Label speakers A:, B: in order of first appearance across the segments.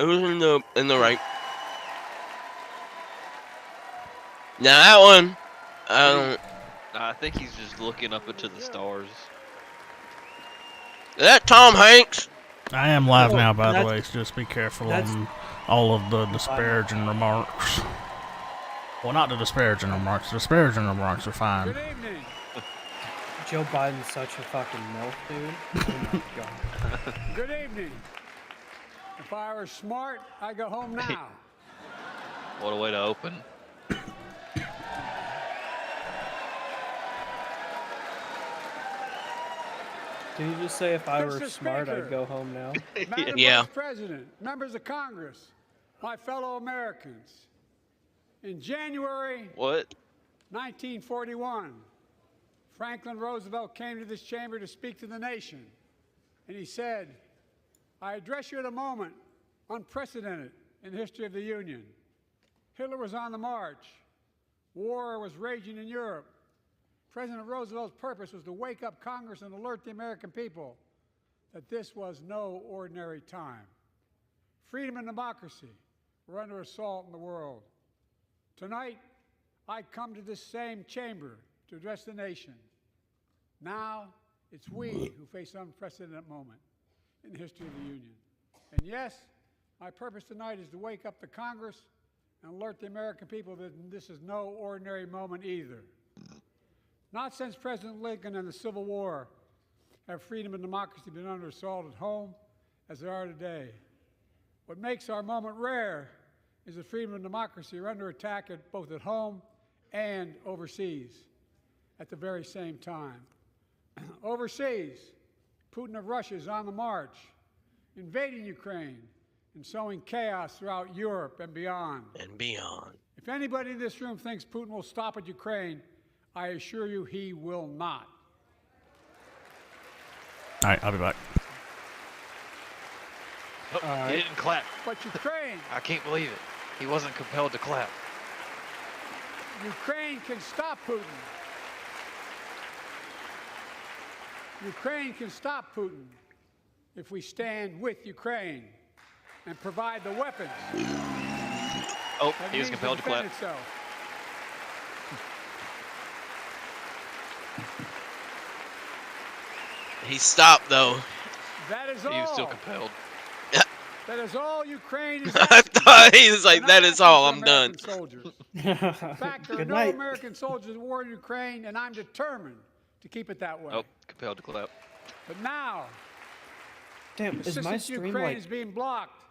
A: It was in the right. Now that one, I don't.
B: I think he's just looking up into the stars.
A: Is that Tom Hanks?
C: I am live
D: No,
C: now, by the
D: that's-
C: way, so just be careful
D: that's-
C: on all of the disparaging remarks. Well, not the disparaging remarks. The disparaging remarks are fine.
E: Good evening.
D: Joe Biden's such a fucking milf, dude. Oh my god.
E: Good evening. If I were smart, I'd go home now.
B: What a way to open.
D: Did you just say if I were
E: Mr.
D: smart,
E: Speaker.
D: I'd go home now?
E: Madam
A: Yeah.
E: Vice President, members of Congress, my fellow Americans. In January
B: What?
E: 1941, Franklin Roosevelt came to this chamber to speak to the nation. And he said, I address you at a moment unprecedented in the history of the Union. Hitler was on the march. War was raging in Europe. President Roosevelt's purpose was to wake up Congress and alert the American people that this was no ordinary time. Freedom and democracy were under assault in the world. Tonight, I come to this same chamber to address the nation. Now, it's we who face an unprecedented moment in the history of the Union. And yes, my purpose tonight is to wake up the Congress and alert the American people that this is no ordinary moment either. Not since President Lincoln and the Civil War have freedom and democracy been under assault at home as they are today. What makes our moment rare is that freedom and democracy are under attack both at home and overseas at the very same time. Overseas, Putin of Russia is on the march, invading Ukraine and sowing chaos throughout Europe and beyond.
A: And beyond.
E: If anybody in this room thinks Putin will stop at Ukraine, I assure you he will not.
C: All right, I'll be back.
B: Oh, he didn't clap.
E: But Ukraine,
B: I can't believe it. He wasn't compelled to clap.
E: Ukraine can stop Putin. Ukraine can stop Putin if we stand with Ukraine and provide the weapons.
B: Oh,
E: that
B: he was
E: needs
B: compelled to clap.
E: defend itself.
A: He stopped though.
E: That is
B: He was
E: all.
B: still compelled.
E: That is all Ukraine is
A: I
E: asking.
A: thought he was like,
E: They're
A: "That
E: not
A: is all.
E: asking
A: I'm
E: for
A: done."
E: American soldiers. In fact, there are
D: Good
E: no
D: night.
E: American soldiers at war in Ukraine, and I'm determined to keep it that way.
B: Oh, compelled to clap.
E: But now,
D: Damn, is my
E: assistance to
D: stream
E: Ukraine
D: like
E: is being blocked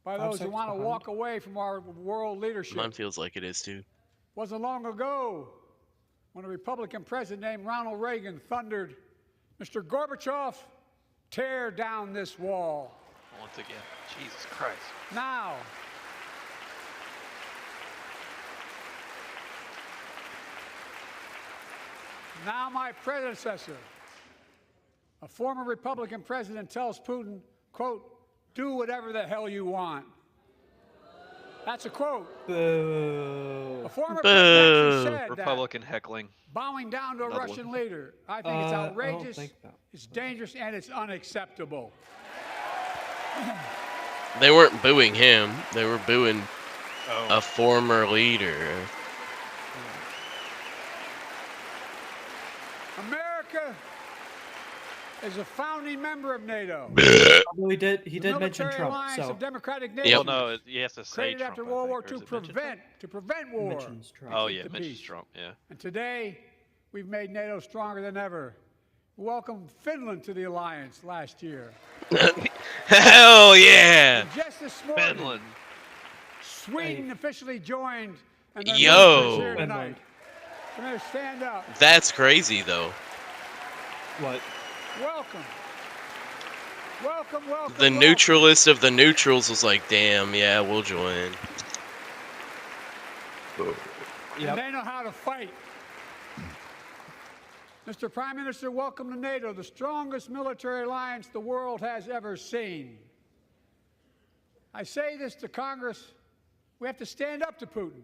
E: by
D: 5
E: those who
D: seconds
E: want to
D: behind?
E: walk away from our world leadership.
A: Mine feels like it is too.
E: Wasn't long ago when a Republican president named Ronald Reagan thundered, Mr. Gorbachev, tear down this wall.
B: Once again. Jesus Christ.
E: Now, my predecessor, a former Republican president, tells Putin, quote, do whatever the hell you want. That's a quote.
D: boo?
E: A former president
A: Boo.
E: actually said
B: Republican heckling.
E: that, bowing down to a
B: Another
E: Russian
B: one.
E: leader. I think it's
D: I don't
E: outrageous,
D: think that-
E: it's dangerous, and it's unacceptable.
A: They weren't booing him. They were booing
B: Oh.
A: a former leader.
E: America is a founding member of NATO.
D: Although he did
E: The
D: mention
E: military
D: Trump,
E: alliance
D: so
E: of democratic
A: Yep.
E: nations.
B: Well, no, he has to say
E: created
B: Trump,
E: after
B: I
E: World
B: think,
E: War
B: or
E: II
B: is it mentioned?
E: to prevent war.
D: mentions Trump.
B: Oh,
E: keep
B: yeah,
E: the
B: it mentions
E: peace.
B: Trump, yeah.
E: And today, we've made NATO stronger than ever. We welcomed Finland to the alliance last year.
A: Hell yeah!
E: And just this morning,
B: Finland.
E: Sweden officially joined. And their
A: Yo.
E: military's here
D: Finland.
E: tonight. Come here, stand up.
A: That's crazy though.
D: What?
E: Welcome. Welcome, welcome.
A: The
E: welcome.
A: neutralist of the neutrals was like, "Damn, yeah, we'll join."
E: And
D: Yep.
E: they know how to fight. Mr. Prime Minister, welcome to NATO, the strongest military alliance the world has ever seen. I say this to Congress, we have to stand up to Putin.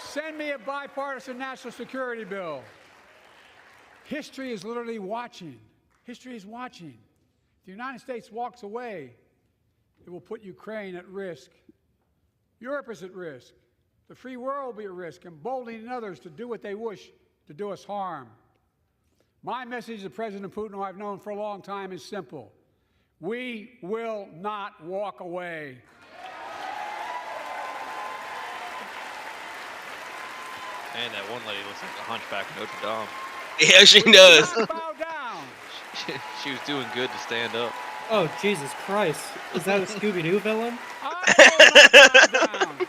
E: Send me a bipartisan national security bill. History is literally watching. History is watching. If the United States walks away, It will put Ukraine at risk. Europe is at risk. The free world will be at risk, emboldening others to do what they wish to do us harm. My message to President Putin, who I've known for a long time, is simple. We will not walk away.
B: And that one lady looks like the Hunchback of Notre Dame.
A: Yeah, she
E: We
A: does.
E: will not bow down.
B: She was doing good to stand up.
D: Oh, Jesus Christ. Is that a Scooby-Doo villain?
E: I will not bow down.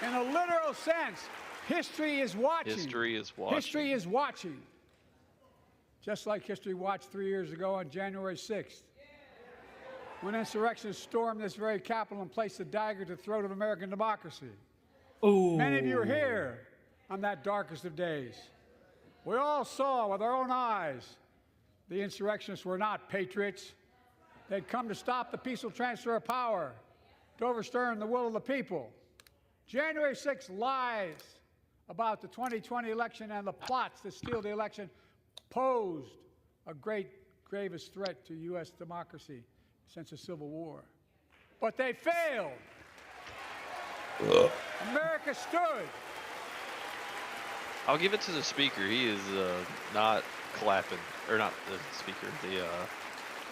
E: In a literal sense, history is watching.
B: History is watching.
E: History is watching. Just like history watched 3 years ago on January 6th, when insurrectionists stormed this very Capitol and placed a dagger to the throat of American democracy.
D: Ooh.
E: Many of you are here on that darkest of days. We all saw with our own eyes the insurrectionists were not patriots. They'd come to stop the peaceful transfer of power, to overturn the will of the people. January 6th lies about the 2020 election and the plots to steal the election posed a gravest threat to U.S. democracy since the Civil War. But they failed. America stood.
B: I'll give it to the speaker. He is not clapping, or not the speaker. The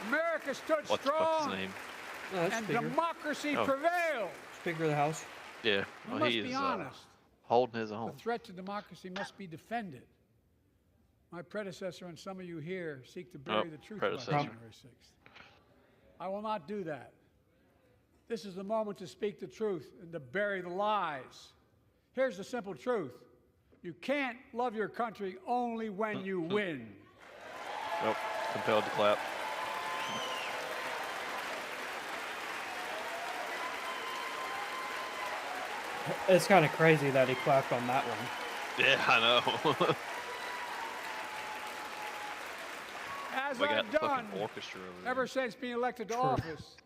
E: America stood
B: what's
E: strong,
B: his name?
D: No, that's
E: and
D: Speaker.
E: democracy
B: Oh.
E: prevailed.
D: Speaker of the House.
B: Yeah,
E: We
B: well,
E: must
B: he
E: be
B: is
E: honest.
B: holding his
E: The
B: own.
E: threat to democracy must be defended. My predecessor and some of you here seek to bury the truth about
B: predecessor.
E: January 6th. I will not do that. This is the moment to speak the truth and to bury the lies. Here's the simple truth. You can't love your country only when you win.
B: Nope, compelled to clap.
D: It's kind of crazy that he clapped on that one.
B: Yeah, I know.
E: As
B: we got
E: I've done
B: fucking orchestra over there.
E: ever since being elected to office,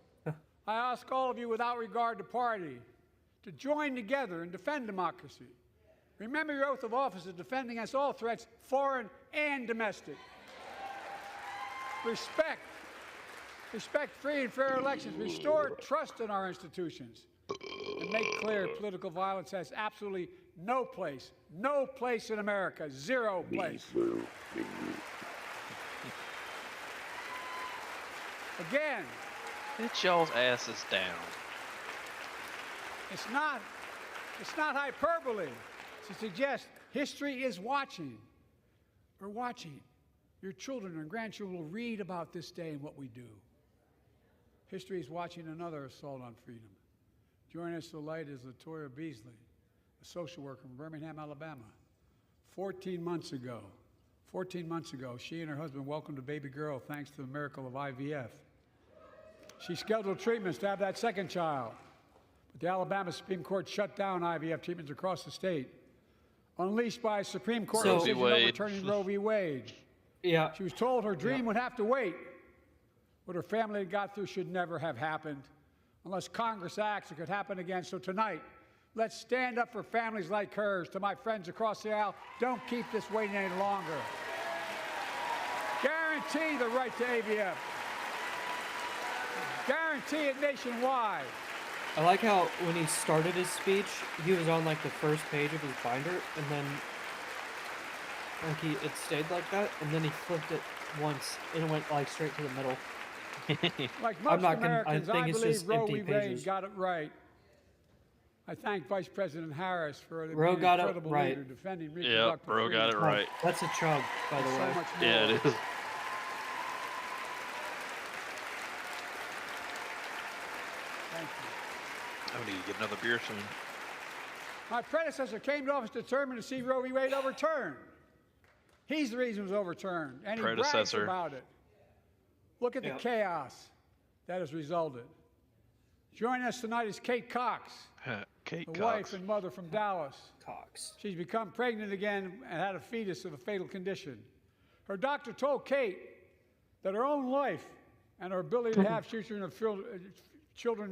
E: I ask all of you without regard to party to join together and defend democracy. Remember your oath of office to defend against all threats, foreign and domestic. Respect free and fair elections, restore trust in our institutions, and make clear political violence has absolutely no place in America, zero place. Again,
B: Get y'all's asses down.
E: it's not hyperbole to suggest history is watching. We're watching. Your children and grandchildren will read about this day and what we do. History is watching another assault on freedom. Joining us tonight is Latoya Beasley, a social worker from Birmingham, Alabama. 14 months ago, she and her husband welcomed a baby girl thanks to the miracle of IVF. She scheduled treatments to have that second child, but the Alabama Supreme Court shut down IVF treatments across the state, unleashed by a Supreme Court
D: So-
E: decision
B: Wade.
E: overturning Roe v. Wade.
D: Yeah.
E: She was told her dream would have to wait. What her family had got through should never have happened unless Congress acts. It could happen again. So tonight, let's stand up for families like hers. To my friends across the aisle, don't keep this waiting any longer. Guarantee the right to AVF. Guarantee it nationwide.
D: I like how when he started his speech, he was on like the first page of his binder, and then like it stayed like that, and then he flipped it once, and it went like straight to the middle.
E: Like
D: I'm
E: most
D: not gonna- I
E: Americans,
D: think
E: I
D: it's
E: believe
D: just
E: Roe
D: empty
E: v. Wade
D: pages.
E: got it right. I thank Vice President Harris for being
D: Roe
E: an
D: got it
E: incredible
D: right.
E: leader defending
B: Yeah,
E: reproductive
B: bro got it
E: freedom.
B: right.
D: That's a chug, by the
E: So
D: way.
E: much more.
B: Yeah, it is.
E: Thank you.
B: I need to get another beer soon.
E: My predecessor came to office determined to see Roe v. Wade overturned. He's the reason it was overturned, and he brags
B: Predecessor.
E: about it. Look at the
D: Yeah.
E: chaos that has resulted. Joining us tonight is Kate Cox,
B: Kate
E: the
B: Cox.
E: wife and mother from Dallas.
D: Cox.
E: She's become pregnant again and had a fetus of a fatal condition. Her doctor told Kate that her own life and her ability to have children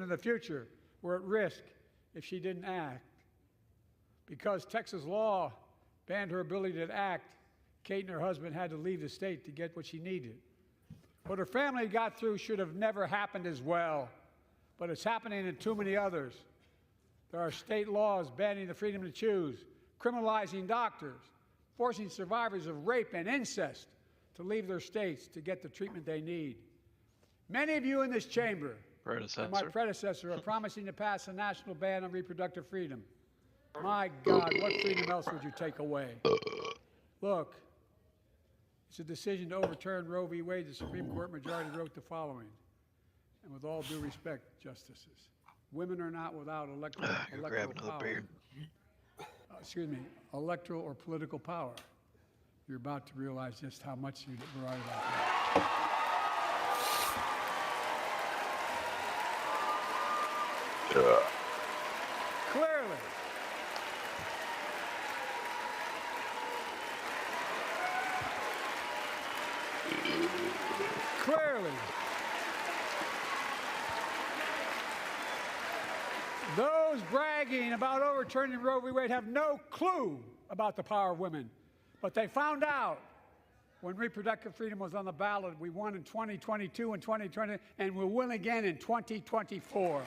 E: in the future were at risk if she didn't act. Because Texas law banned her ability to act, Kate and her husband had to leave the state to get what she needed. What her family got through should have never happened as well, but it's happening in too many others. There are state laws banning the freedom to choose, criminalizing doctors, forcing survivors of rape and incest to leave their states to get the treatment they need. Many of you in this chamber, and my predecessor, are promising to pass a national ban on reproductive freedom. My God, what freedom else would you take away? Look, it's a decision to overturn Roe v. Wade. The Supreme Court majority wrote the following, and with all due respect, justices, women are not without electoral power. Electoral or political power. You're about to realize just how much you're right about that. Clearly. Clearly. Those bragging about overturning Roe v. Wade have no clue about the power of women. But they found out when reproductive freedom was on the ballot. We won in 2022 and 2020, and we'll win again in 2024.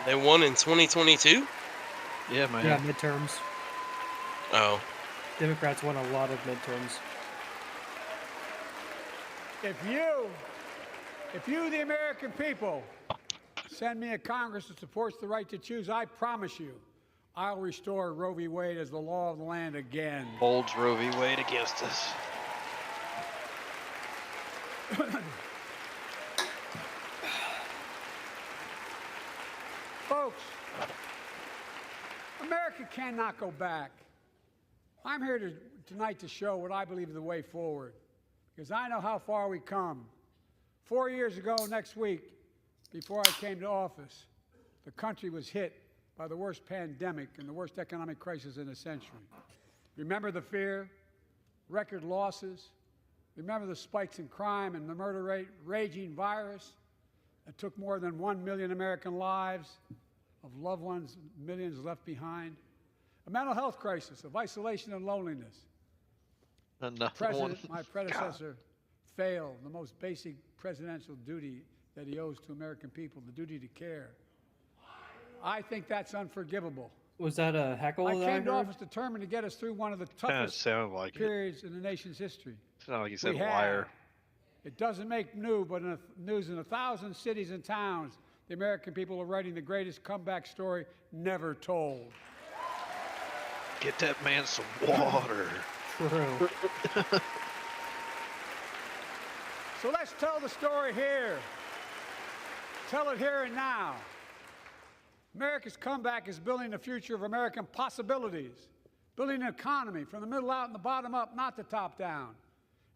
A: They won in 2022?
B: Yeah, man.
D: Yeah, midterms.
A: Oh.
D: Democrats won a lot of midterms.
E: If you, the American people, send me a Congress that supports the right to choose, I promise you, I'll restore Roe v. Wade as the law of the land again.
B: Holds Roe v. Wade against us.
E: Folks, America cannot go back. I'm here tonight to show what I believe is the way forward, because I know how far we come. 4 years ago next week, before I came to office, the country was hit by the worst pandemic and the worst economic crisis in a century. Remember the fear, record losses? Remember the spikes in crime and the murder rate, raging virus that took more than 1 million American lives, of loved ones, millions left behind? A mental health crisis of isolation and loneliness. My predecessor failed the most basic presidential duty that he owes to American people, the duty to care. I think that's unforgivable.
D: Was that a heckle?
E: I came to office determined to get us through one of the toughest periods in the nation's history.
B: Sounded like you said liar.
E: It doesn't make news, but in 1,000 cities and towns, the American people are writing the greatest comeback story never told.
B: Get that man some water.
D: True.
E: So let's tell the story here. Tell it here and now. America's comeback is building the future of American possibilities, building an economy from the middle out and the bottom up, not the top down,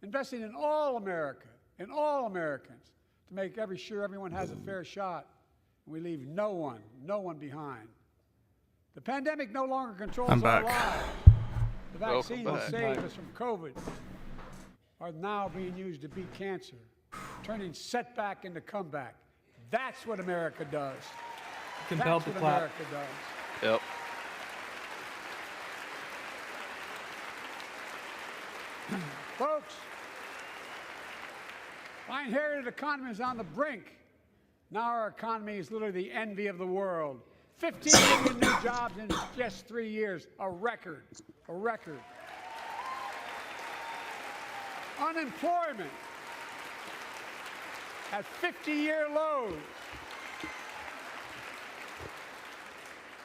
E: investing in all America, in all Americans, to make sure everyone has a fair shot, and we leave no one behind. The pandemic no longer controls our lives. The vaccines that saved us from COVID are now being used to beat cancer, turning setback into comeback. That's what America does.
D: Compelled to clap.
E: America does.
B: Yep.
E: Folks, my inherited economy is on the brink. Now our economy is literally the envy of the world. 15 million new jobs in just 3 years, a record, a record. Unemployment at 50-year lows.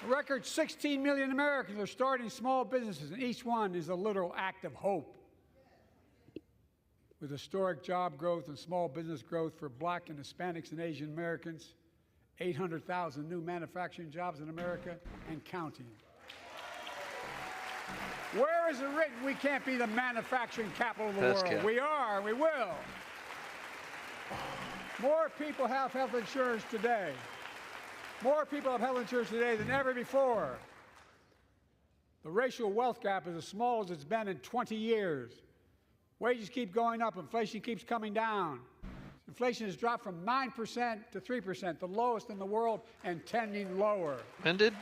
E: A record 16 million Americans are starting small businesses, and each one is a literal act of hope. With historic job growth and small business growth for Black and Hispanics and Asian Americans, 800,000 new manufacturing jobs in America and counting. Where is it written we can't be the manufacturing capital of the world? We are, we will. More people have health insurance today. More people have health insurance today than ever before. The racial wealth gap is as small as it's been in 20 years. Wages keep going up, inflation keeps coming down. Inflation has dropped from 9% to 3%, the lowest in the world, and tending lower.
B: When did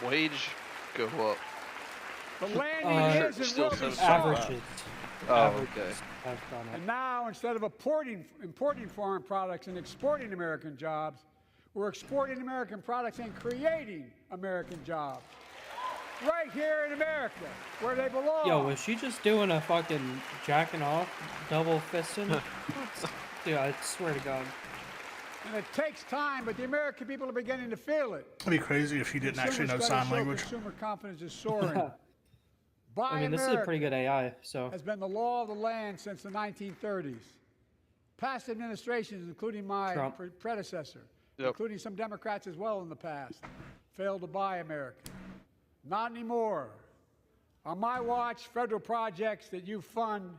B: wage go up?
E: The landing is and will be soft.
B: Oh,
D: averages
B: okay.
D: have gone up.
E: And now, instead of importing foreign products and exporting American jobs, we're exporting American products and creating American jobs. Right here in America, where they belong.
D: Yo, was she just doing a fucking jacking off, double fisting? Dude, I swear to God.
E: And it takes time, but the American people are beginning to feel it.
C: It'd be crazy if you didn't actually know
E: Consumer
C: sign
E: studies show
C: language.
E: Consumer confidence is soaring. Buy
D: I mean, this is a
E: American
D: pretty good AI, so.
E: has been the law of the land since the 1930s. Past administrations, including my
D: Trump.
E: predecessor,
B: Yep.
E: including some Democrats as well in the past, failed to buy America. Not anymore. On my watch, federal projects that you fund,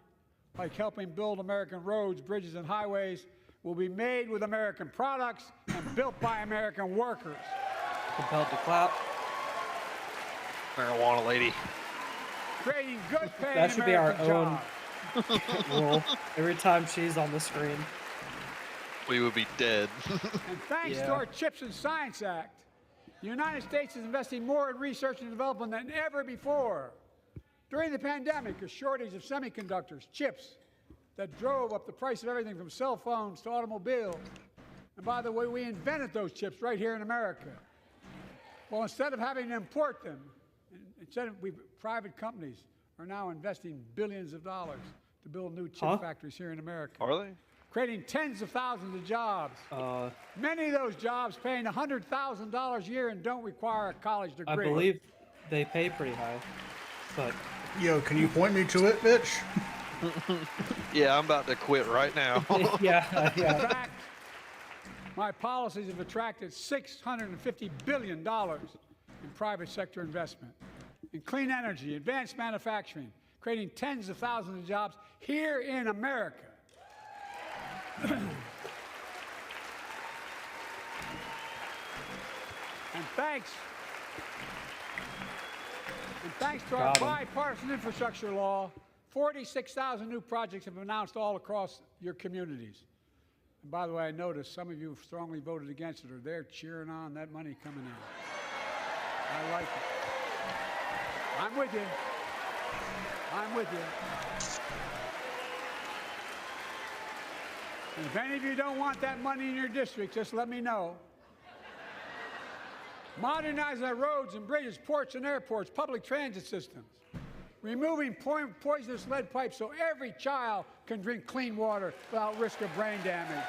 E: like helping build American roads, bridges, and highways, will be made with American products and built by American workers.
D: Compelled to clap.
B: Marijuana lady.
E: Creating good paying
D: That should be our
E: American
D: own
E: jobs.
D: rule every time she's on the screen.
B: We would be dead.
E: And thanks to
D: Yeah.
E: our CHIPS and Science Act, the United States is investing more in research and development than ever before. During the pandemic, a shortage of semiconductors, chips, that drove up the price of everything from cell phones to automobiles. And by the way, we invented those chips right here in America. Well, instead of having to import them, private companies are now investing billions of dollars to build new chip factories here in America.
B: Are they?
E: Creating tens of thousands of jobs.
D: Uh,
E: Many of those jobs paying $100,000 a year and don't require a college degree.
D: I believe they pay pretty high, but
C: Yo, can you point me to it, bitch?
B: Yeah, I'm about to quit right now.
D: yeah,
E: In
D: yeah.
E: fact, my policies have attracted $650 billion in private sector investment in clean energy, advanced manufacturing, creating tens of thousands of jobs here in America. And thanks to our
D: Got 'em.
E: bipartisan infrastructure law, 46,000 new projects have been announced all across your communities. And by the way, I noticed some of you have strongly voted against it, or they're cheering on that money coming in. I like it. I'm with you. I'm with you. And if any of you don't want that money in your district, just let me know. Modernizing our roads and bridges, ports and airports, public transit systems. Removing poisonous lead pipes so every child can drink clean water without risk of brain damage.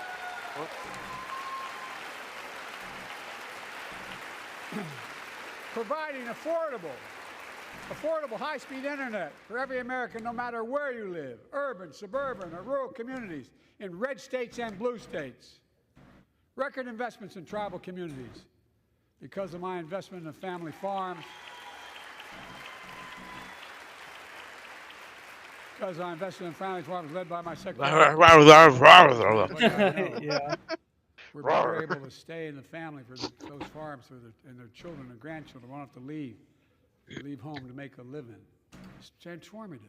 E: Providing affordable high-speed internet for every American, no matter where you live, urban, suburban, or rural communities, in red states and blue states. Record investments in tribal communities. Because of my investment in family farms, because I invested in family farms led by my secretary.
D: Yeah.
E: We're better able to stay in the family for those farms and their children and grandchildren won't have to leave home to make a living. It's transformative.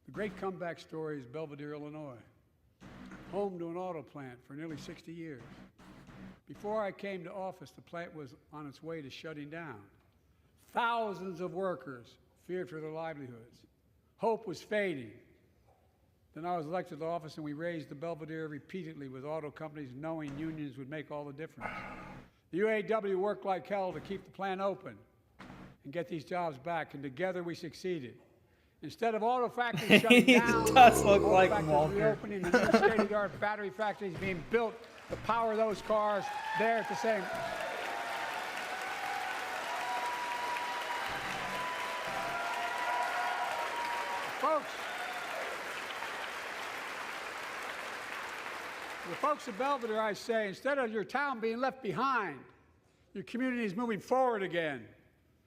E: The great comeback story is Belvedere, Illinois, home to an auto plant for nearly 60 years. Before I came to office, the plant was on its way to shutting down. Thousands of workers feared for their livelihoods. Hope was fading. Then I was elected to office, and we raised the Belvedere repeatedly with auto companies, knowing unions would make all the difference. The UAW worked like hell to keep the plant open and get these jobs back, and together we succeeded. Instead of auto factories shutting
D: He
E: down,
D: does look
E: auto
D: like
E: factories
D: Walker.
E: reopening, and new state-of-the-art battery factories being built to power those cars there at the same. The folks of Belvedere, I say, instead of your town being left behind, your community is moving forward again.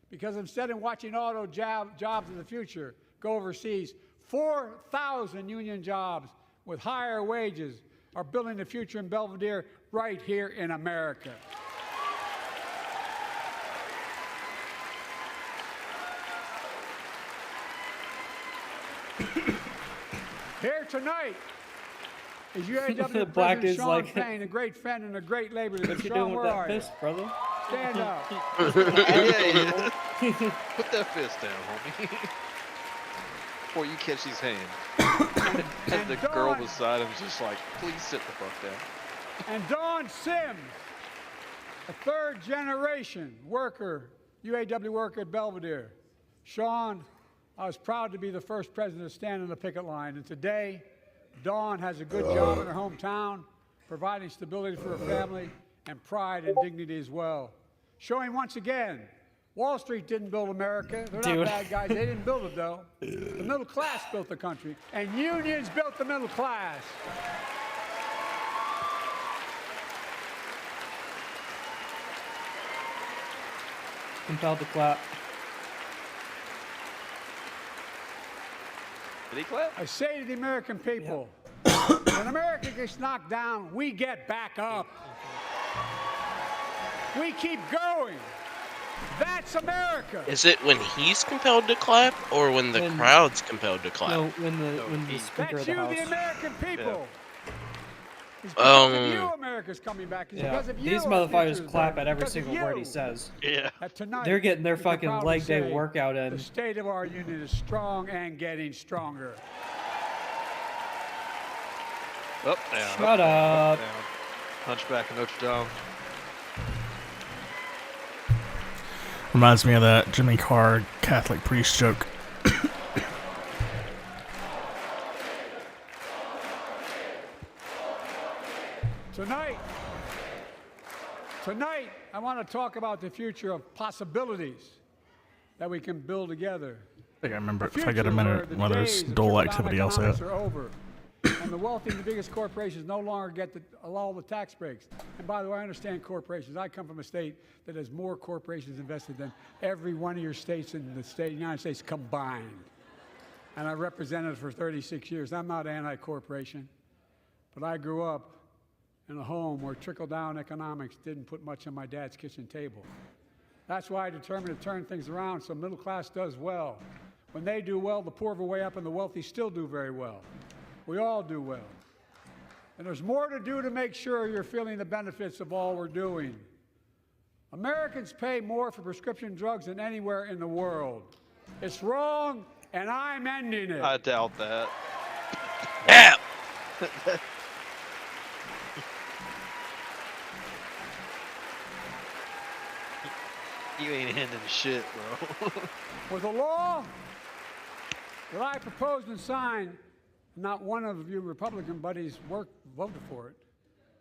E: Because instead of watching auto jobs in the future go overseas, 4,000 union jobs with higher wages are building the future in Belvedere right here in America. Here tonight is UAW
D: Black
E: President
D: dude's
E: Sean
D: like,
E: Payne, a great friend and a great laborer.
D: What you
E: Sean,
D: doing with
E: where
D: that
E: are you?
D: fist, brother?
E: Stand up.
B: Yeah. Put that fist down, homie. before you catch his hand. And the girl beside him is just like, please sit the fuck down.
E: And Don Sims, a third-generation worker, UAW worker at Belvedere. Sean, I was proud to be the first president to stand on the picket line, and today, Dawn has a good job in her hometown, providing stability for her family and pride and dignity as well. Showing once again, Wall Street didn't build America. They're not bad guys. They didn't build it, though. The middle class built the country, and unions built the middle class.
D: Compelled to clap.
B: Did he clap?
E: I say to the American people, when America gets knocked down, we get back up. We keep going. That's America.
A: Is it when he's compelled to clap, or when the crowd's compelled to clap?
D: No, when the Speaker of the House.
E: That's you, the American people. It's
A: Um,
E: because of you, America's coming back. It's because of you.
D: These
E: our future
D: motherfuckers
E: is
D: clap
E: bright.
D: at every
E: Because of
D: single word he
E: you.
D: says.
B: Yeah.
E: That tonight,
D: They're getting their
E: we can
D: fucking
E: proudly
D: leg day
E: say
D: workout
E: The
D: in.
E: state of our union is strong and getting stronger.
B: Up, down.
D: Shut up.
B: Down. Hunchback of Notre Dame.
C: Reminds me of that Jimmy Carr Catholic priest joke.
E: Tonight, I want to talk about the future of possibilities that we can build together.
C: I think I remember
E: The
C: if I get a
E: future
C: minute
E: where
C: while
E: the
C: there's
E: days of
C: dual
E: trickle-down
C: activity, I'll say
E: economics
C: it.
E: are over, and the wealthy and the biggest corporations no longer get all the tax breaks. And by the way, I understand corporations. I come from a state that has more corporations invested than every one of your states in the United States combined. And I represented it for 36 years. I'm not anti-corporation, but I grew up in a home where trickle-down economics didn't put much on my dad's kitchen table. That's why I determined to turn things around so middle class does well. When they do well, the poor go way up and the wealthy still do very well. We all do well. And there's more to do to make sure you're feeling the benefits of all we're doing. Americans pay more for prescription drugs than anywhere in the world. It's wrong, and I'm ending it.
B: I doubt that.
A: Yeah.
B: You ain't ending shit, bro.
E: With a law that I proposed and signed, not one of you Republican buddies voted for it.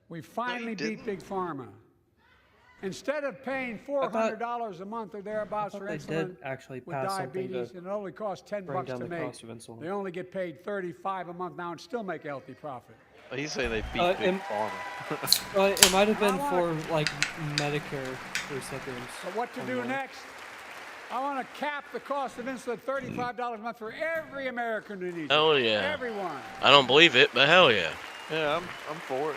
E: We finally beat Big Pharma. Instead of paying $400 a month or thereabouts for
D: they
E: insulin
D: did actually
E: with
D: pass something
E: diabetes,
D: to
E: and it only costs $10
D: bring down
E: to
D: the
E: make,
D: cost of insulin.
E: they only get paid $35 a month now and still make a healthy profit.
B: He's saying they beat Big Pharma.
D: It might have been
E: I
D: for like Medicare recipients.
E: But what to do next? I want to cap the cost of insulin at $35 a month for every American who needs it.
A: Hell yeah.
E: Everyone.
A: I don't believe it, but hell yeah.
B: Yeah, I'm for it.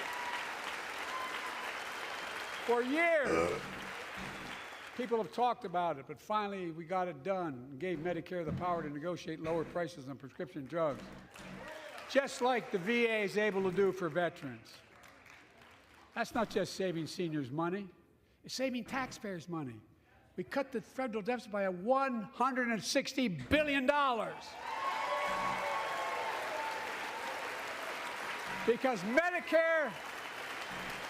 E: For years, people have talked about it, but finally we got it done and gave Medicare the power to negotiate lower prices on prescription drugs, just like the VA is able to do for veterans. That's not just saving seniors money, it's saving taxpayers money. We cut the federal deficit by $160 billion. Because Medicare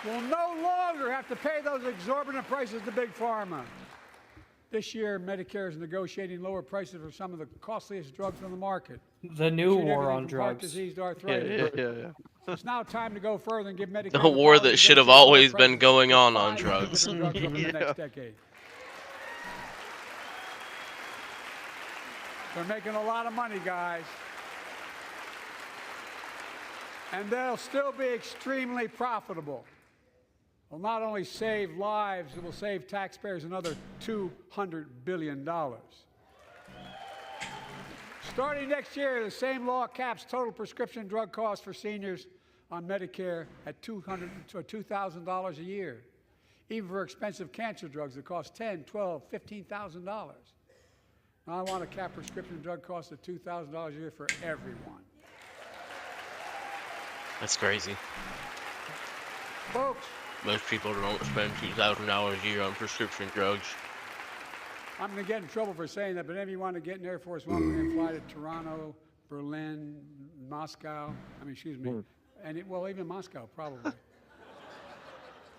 E: will no longer have to pay those exorbitant prices to Big Pharma. This year, Medicare is negotiating lower prices for some of the costliest drugs on the market.
D: The new
E: Treat
D: war
E: everything
D: on
E: from heart
D: drugs.
E: disease to arthritis.
B: Yeah.
E: It's now time to go further and give Medicare
A: The
E: the
A: war
E: power
A: that
E: to
A: should have
E: negotiate lower
A: always been
E: prices
A: going
E: for
A: on
E: 5
A: drugs.
E: different drugs over the next decade. They're making a lot of money, guys. And they'll still be extremely profitable. Will not only save lives, it will save taxpayers another $200 billion. Starting next year, the same law caps total prescription drug costs for seniors on Medicare at $2,000 a year, even for expensive cancer drugs that cost $10,000, $12,000, $15,000. Now I want to cap prescription drug costs at $2,000 a year for everyone.
A: That's crazy.
E: Folks,
A: Most people don't spend $2,000 a year on prescription drugs.
E: I'm going to get in trouble for saying that, but if you want to get in Air Force One, we're going to fly to Toronto, Berlin, Moscow. I mean, excuse me. And well, even Moscow, probably.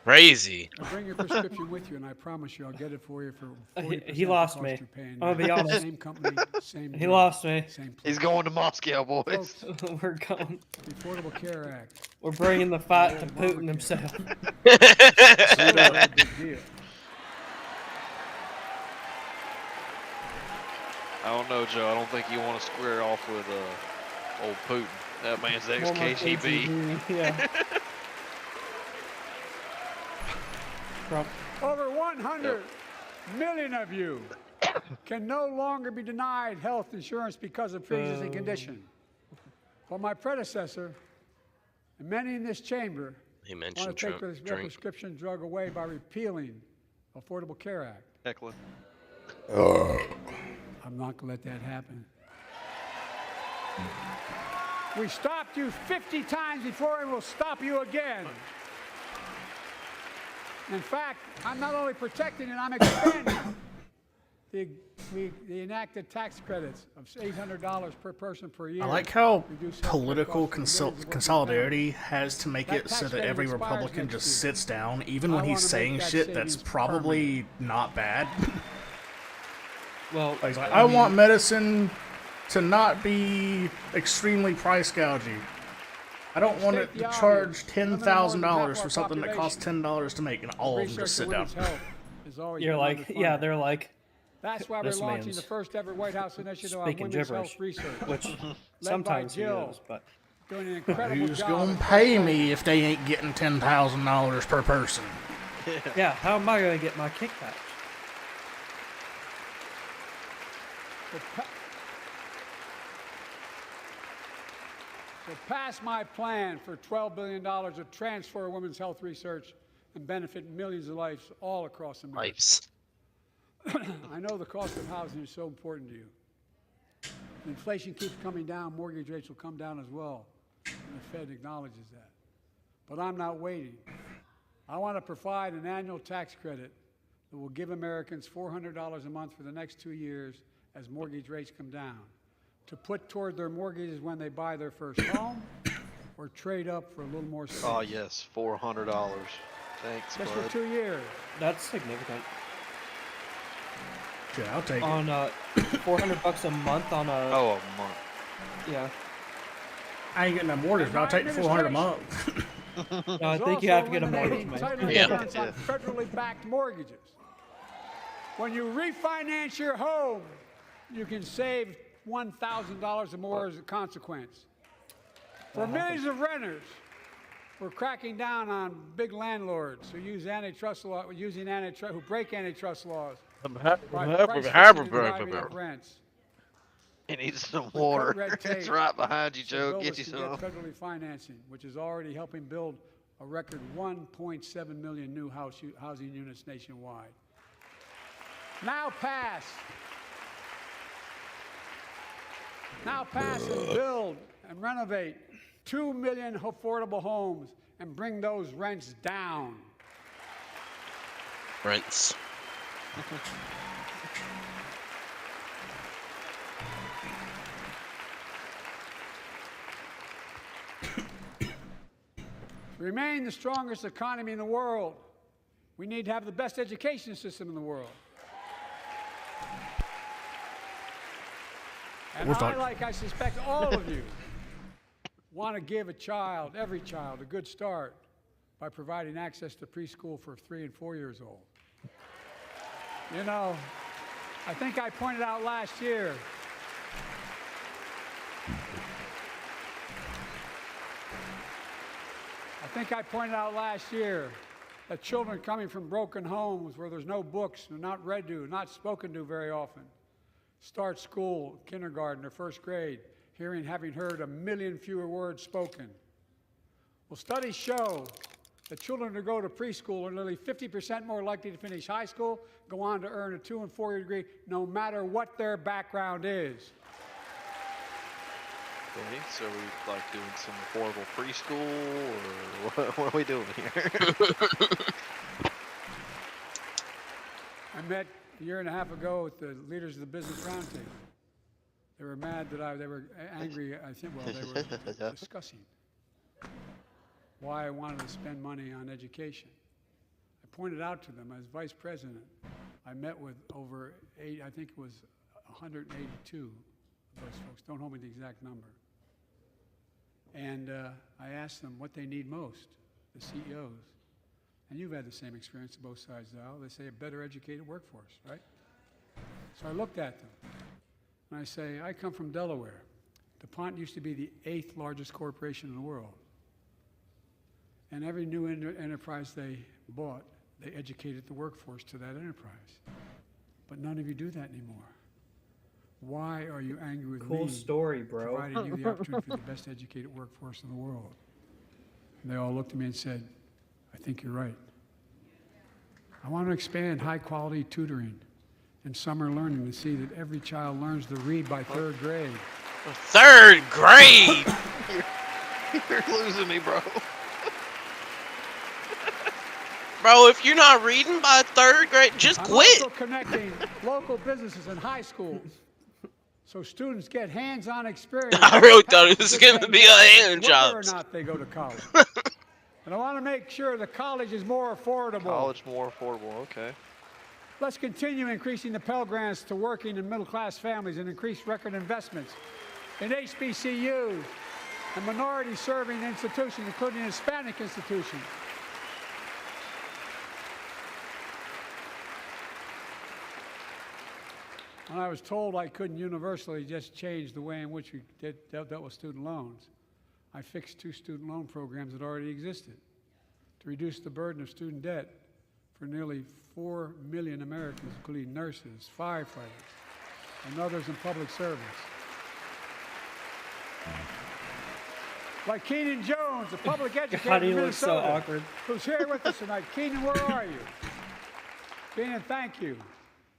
A: Crazy.
E: Now bring your prescription with you, and I promise you, I'll get it for you for 40%
D: He lost
E: the cost
D: me.
E: you're paying
D: I'm gonna be
E: now.
D: honest.
E: Same company, same.
D: He
E: drug,
D: lost me.
E: Same place.
B: He's going to Moscow, boys.
E: Folks,
D: We're going.
E: the Affordable Care Act.
D: We're bringing the fight to Putin himself.
E: Still a very big deal.
B: I don't know, Joe. I don't think you want to square off with old Putin. That man's ex-KGB.
D: Yeah. Trump.
E: Over 100 million of you can no longer be denied health insurance because of pre-existing condition. But my predecessor, and many in this chamber,
A: He
E: want to
A: mentioned
E: take
A: Trump
E: this
A: drink.
E: prescription drug away by repealing Affordable Care Act.
B: Heckler.
E: I'm not going to let that happen. We stopped you 50 times before, and we'll stop you again. In fact, I'm not only protecting it, I'm expanding the enacted tax credits of $800 per person per year.
C: I like how
E: Reduce healthcare
C: political
E: costs for millions of working
C: consolidarity has to make
E: That
C: it so
E: tax
C: that
E: credit
C: every
E: expires
C: Republican
E: next
C: just
E: year.
C: sits down, even
E: I
C: when he's
E: wanna
C: saying
E: make that
C: shit that's
E: savings
C: probably not bad.
D: Well,
C: He's like, I want medicine to not be extremely price gouging. I don't want it
E: State
C: to
E: the
C: charge
E: obvious. Limited more
C: $10,000
E: than half
C: for
E: our
C: something that costs
E: population.
C: $10 to make, and all of them just sit down.
E: Research on women's health is always
D: you're
E: been
D: like, yeah,
E: underfunded.
D: they're like,
E: That's why we're
D: this
E: launching
D: man's
E: the first ever White House initiative on
D: speaking
E: women's
D: gibberish,
E: health research.
D: which
E: by
D: sometimes he
E: Jill.
D: is, but
E: Doing an incredible
C: Who's
E: job.
C: gonna
E: of
C: pay
E: controlling-
C: me if they ain't getting $10,000 per person?
D: yeah, how am I gonna get my kickback?
E: So pass my plan for $12 billion to transfer women's health research and benefit millions of lives all across America.
A: Lives.
E: I know the cost of housing is so important to you. Inflation keeps coming down, mortgage rates will come down as well. And the Fed acknowledges that. But I'm not waiting. I want to provide an annual tax credit that will give Americans $400 a month for the next 2 years as mortgage rates come down, to put toward their mortgages when they buy their first home or trade up for a little more space.
B: Oh, yes. $400. Thanks,
E: Just
B: bud.
E: for 2 years.
D: That's significant.
C: Yeah, I'll take it.
D: On $400 a month on a
B: Oh, a month.
D: yeah.
C: I ain't getting a mortgage, but I'll take the $400 a month.
D: No, I
E: There's
D: think you have to
E: also
D: get a mortgage,
E: eliminating
D: man.
E: title
A: Yeah.
E: insurance on federally backed mortgages. When you refinance your home, you can save $1,000 or more as a consequence. For millions of renters, we're cracking down on big landlords who use antitrust law, who break antitrust laws. by price fixing and driving up rents.
B: He needs some
E: cut
B: water.
E: red
B: It's
E: tape
B: right behind you,
E: So
B: Joe.
E: builders
B: Get you
E: can
B: some.
E: get federally financing, which is already helping build a record 1.7 million new housing units nationwide. Now pass and build and renovate 2 million affordable homes and bring those rents down.
A: Rents.
E: To remain the strongest economy in the world, we need to have the best education system in the world. And I suspect all of you, want to give every child, a good start by providing access to preschool for 3 and 4 years old. You know, I think I pointed out last year that children coming from broken homes where there's no books, they're not read to, not spoken to very often, start school, kindergarten, or first grade, having heard 1 million fewer words spoken. Well, studies show that children who go to preschool are nearly 50% more likely to finish high school, go on to earn a 2- and 4-year degree, no matter what their background is.
B: Okay, so we like doing some affordable preschool, or what are we doing here?
E: I met a year and a half ago with the leaders of the Business Roundtable. They were mad that they were angry, I think, well, they were discussing why I wanted to spend money on education. I pointed out to them as vice president, I met with over I think it was 182 of those folks. Don't hold me to the exact number. And I asked them what they need most, the CEOs. And you've had the same experience on both sides of the aisle. They say a better educated workforce, right? So I looked at them, and I say, I come from Delaware. DuPont used to be the 8th largest corporation in the world. And every new enterprise they bought, they educated the workforce to that enterprise. But none of you do that anymore. Why are you angry with me?
D: Cool story, bro.
E: Providing you the opportunity for the best educated workforce in the world. And they all looked at me and said, I think you're right. I want to expand high-quality tutoring and summer learning to see that every child learns to read by 3rd grade.
A: 3rd grade?
B: You're losing me, bro.
A: Bro, if you're not reading by 3rd grade, just quit.
E: I'm also connecting local businesses and high schools so students get hands-on experience.
A: I really thought it was going to be a hand job.
E: Whether or not they go to college. And I want to make sure the college is more affordable.
B: College more affordable, okay.
E: Let's continue increasing the Pell Grants to working and middle-class families and increase record investments in HBCUs and minority-serving institutions, including Hispanic institutions. When I was told I couldn't universally just change the way in which we dealt with student loans, I fixed 2 student loan programs that already existed to reduce the burden of student debt for nearly 4 million Americans, including nurses, firefighters, and others in public service. Like Keenan Jones, a public educator
D: God, he
E: in
D: looks so
E: Minnesota,
D: awkward.
E: who's here with us tonight. Keenan, where are you? Keenan, thank you.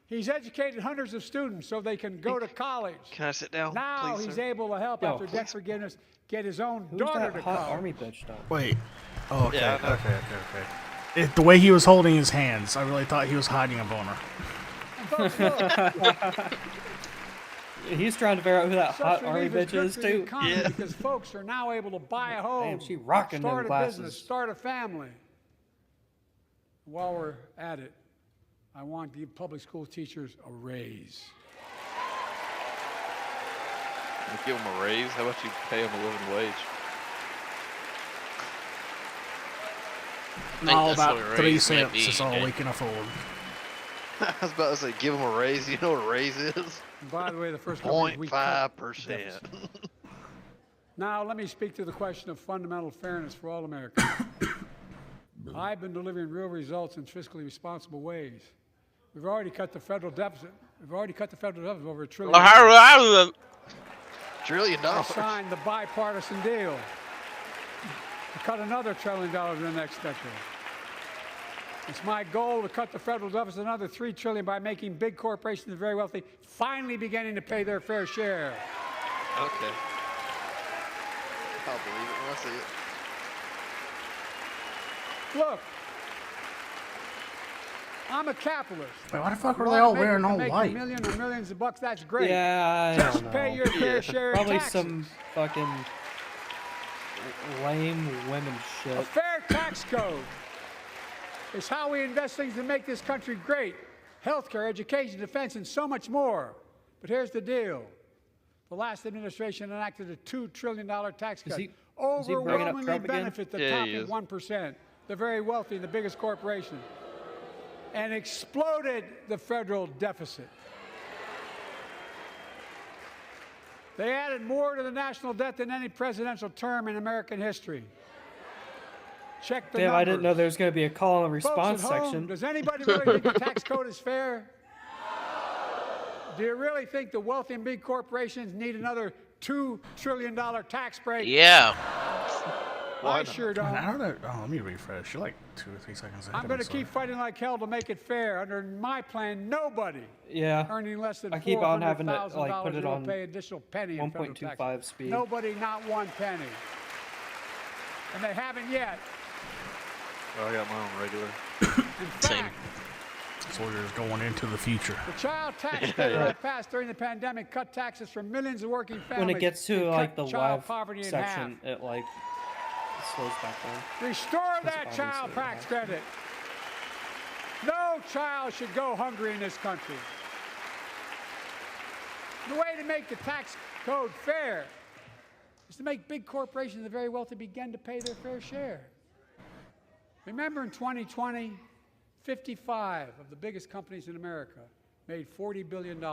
E: He's educated hundreds of students so they can go to college.
B: Can I sit down,
E: Now
B: please,
E: he's
B: sir?
E: able to help
D: Yo,
E: after debt forgiveness get his own
D: Who's
E: daughter
D: that
E: to
D: hot
E: college.
D: army bitch dog?
C: Wait. Oh, okay.
B: Yeah, I know.
C: Okay. The way he was holding his hands, I really thought he was hiding a boner.
D: He's trying to figure out who that
E: Such
D: hot army
E: relief
D: bitch
E: good
D: is
E: for the
D: too.
E: economy
B: Yeah.
E: because folks are now able to buy a home,
D: Damn, she rocking them
E: start a
D: glasses.
E: business, start a family. While we're at it, I want to give public school teachers a raise.
B: Give them a raise. How about you pay them a living wage?
A: I think
C: All
A: that's
C: about
A: what a
C: 3
A: raise might
C: cents
A: be,
C: is all
A: okay?
C: we can afford.
B: I was about to say, give them a raise. You know what a raise is?
E: And by the way, the first couple of weeks, we cut the
B: 0.5%.
E: deficit. Now, let me speak to the question of fundamental fairness for all Americans. I've been delivering real results in fiscally responsible ways. We've already cut the federal deficit. We've already cut the federal deficit over $1 trillion.
B: $1 trillion.
E: I signed the bipartisan deal to cut another $1 trillion in the next decade. It's my goal to cut the federal deficit another $3 trillion by making big corporations and very wealthy finally beginning to pay their fair share.
B: Okay. I'll believe it when I see it.
E: Look, I'm a capitalist.
C: Wait, why the fuck
E: You
C: were they
E: wanna
C: all
E: make-
C: wearing all
E: make
C: white?
E: millions or millions of bucks, that's great.
D: Yeah, I
E: Just
D: don't
E: pay
D: know.
E: your fair share of
D: Probably
E: taxes.
D: some fucking lame women
E: A
D: shit.
E: fair tax code is how we invest things to make this country great. Healthcare, education, defense, and so much more. But here's the deal. The last administration enacted a $2 trillion tax cut.
D: Is he bringing up
E: Overwhelmingly
D: Trump again?
E: benefit the
B: Yeah, he
E: top
B: is.
E: 1%, the very wealthy and the biggest corporations, and exploded the federal deficit. They added more to the national debt than any presidential term in American history. Check the
D: Damn,
E: numbers.
D: I didn't know there was going to be a call and response
E: Folks at home,
D: section.
E: does anybody really think the tax code is fair? Do you really think the wealthy and big corporations need another $2 trillion tax break?
A: Yeah.
E: I sure don't.
C: I don't know. Oh, let me refresh. You're like 2 or 3 seconds ahead.
E: I'm going to keep fighting like hell to make it fair. Under my plan, nobody
D: Yeah.
E: earning less than
D: I keep on having to,
E: $400,000
D: like, put it
E: will
D: on
E: pay additional penny in federal
D: 1.25
E: tax.
D: speed.
E: Nobody, not one penny. And they haven't yet.
B: Oh, I got mine on regular.
E: In
A: Same.
E: fact,
C: Sawyer's going into the future.
E: The child tax credit I passed during the pandemic cut taxes for millions of working families.
D: When it gets to
E: and
D: like
E: cut
D: the
E: child
D: wife
E: poverty in
D: section,
E: half.
D: it like slows back down.
E: Restore that
D: obviously
E: child
D: it
E: tax
D: has.
E: credit. No child should go hungry in this country. The way to make the tax code fair is to make big corporations and the very wealthy begin to pay their fair share. Remember in 2020, 55 of the biggest companies in America made $40 billion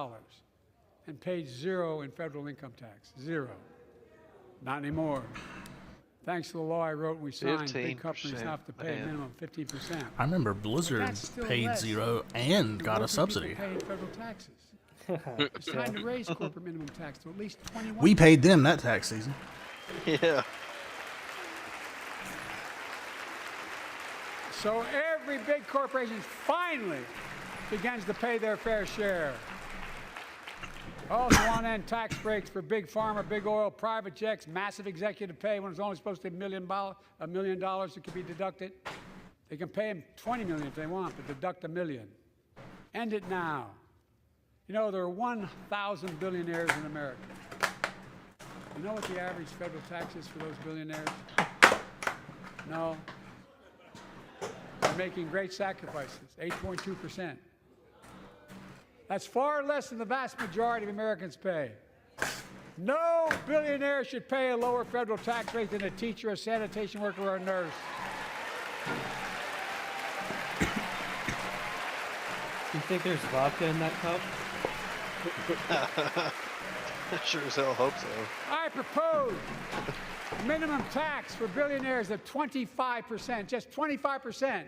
E: and paid zero in federal income tax. Zero. Not anymore. Thanks to the law I wrote and we signed, big companies now have to pay a minimum of 15%.
C: I remember Blizzard
E: That's still
C: paid
E: less
C: zero and
E: than
C: got a
E: working
C: subsidy.
E: people paying federal taxes. It's time to raise corporate minimum tax to at least 21%.
C: We paid them that tax season.
B: Yeah.
E: So every big corporation finally begins to pay their fair share. Also want to end tax breaks for big pharma, big oil, private jets, massive executive pay when it's only supposed to be $1 million that can be deducted. They can pay them $20 million if they want, but deduct $1 million. End it now. You know, there are 1,000 billionaires in America. You know what the average federal tax is for those billionaires? No. They're making great sacrifices, 8.2%. That's far less than the vast majority of Americans pay. No billionaire should pay a lower federal tax rate than a teacher, a sanitation worker, or a nurse.
D: You think there's vodka in that cup?
B: Sure as hell hope so.
E: I propose minimum tax for billionaires of 25%, just 25%.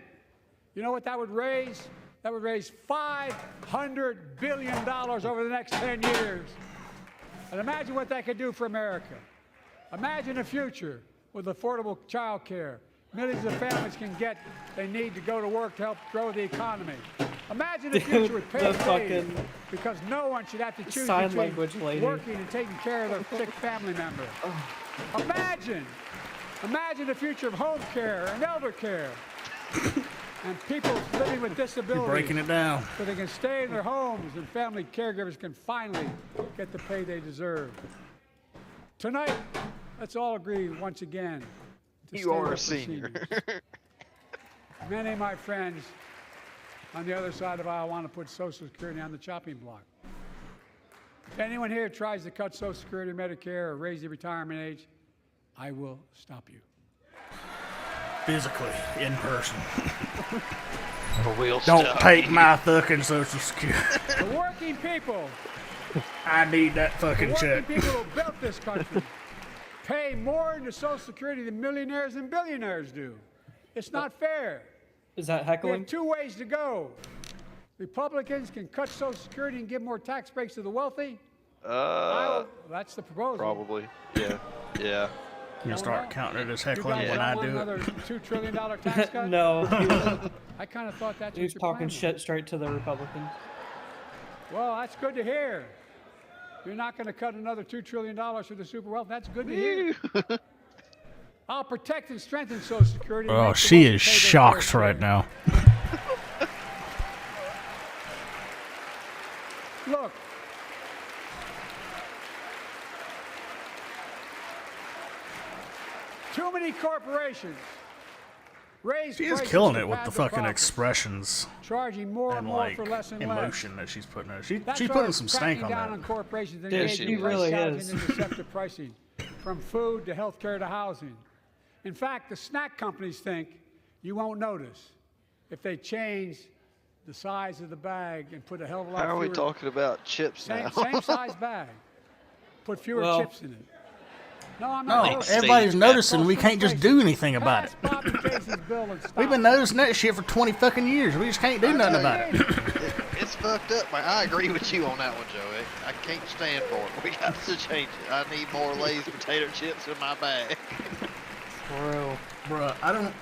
E: You know what that would raise? That would raise $500 billion over the next 10 years. And imagine what that could do for America. Imagine a future with affordable child care. Millions of families can get they need to go to work to help grow the economy. Imagine a future with paid leave, because no one should have to choose
D: sign
E: between
D: language lady.
E: working and taking care of their sick family member. Imagine the future of home care and elder care. And people living with disabilities.
C: You're breaking it down.
E: So they can stay in their homes and family caregivers can finally get the pay they deserve. Tonight, let's all agree once again to
B: You are
E: stand
B: a
E: up for
B: senior.
E: seniors. Many of my friends on the other side of the aisle want to put Social Security on the chopping block. If anyone here tries to cut Social Security or Medicare or raise the retirement age, I will stop you.
C: Physically, in person.
B: We'll
C: Don't
B: stop
C: take
B: you.
C: my fucking Social Security.
E: The working people,
C: I need that
E: the
C: fucking
E: working
C: check.
E: people who built this country pay more into Social Security than millionaires and billionaires do. It's not fair.
D: Is that
E: We
D: heckling?
E: have two ways to go. Republicans can cut Social Security and give more tax breaks to the wealthy. That's the proposal.
B: Probably. Yeah. Yeah.
C: I'm gonna start counting it as
E: You
C: heckling
E: guys
C: when
E: don't
C: I
E: want
C: do
E: another
C: it.
E: $2 trillion tax cut?
D: No,
E: I kind of thought that's
D: he
E: what
D: was
E: your
D: talking
E: plan was.
D: shit straight to the Republicans.
E: Well, that's good to hear. You're not going to cut another $2 trillion for the super wealth. That's good to hear. I'll protect and strengthen Social Security. and
C: Oh,
E: make the
C: she
E: wealthy
C: is
E: pay their
C: shocked
E: fair
C: right
E: share.
C: now.
E: Look. Too many corporations raise
C: She is
E: prices
C: killing
E: to
C: it with
E: pad
C: the
E: their
C: fucking
E: profits,
C: expressions
E: charging more and
C: and
E: more
C: like
E: for less and less.
C: emotion that she's putting in. She's
E: That's why
C: putting
E: we're
C: some stank on
E: cracking down
C: that.
E: on corporations and
D: Dude,
E: engaging
D: she
E: in
D: really
E: gouging
D: is.
E: and deceptive pricing, from food to healthcare to housing. In fact, the snack companies think you won't notice if they change the size of the bag and put a hell of a lot
B: How are we
E: fewer
B: talking about chips now?
E: same size bag, put fewer
D: Well-
E: chips in it. No, I'm
C: No,
E: not. joking.
C: everybody's
B: Steve,
C: noticing we can't just do anything about it.
E: Pass Bobby Casey's bill and stop.
C: We've been noticing that shit for 20 fucking years. We just can't do nothing about it.
B: It's fucked up, man. I agree with you on that one, Joey. I can't stand for it. We got to change it. I need more Lay's potato chips in my bag.
D: True.
C: Bruh, I can't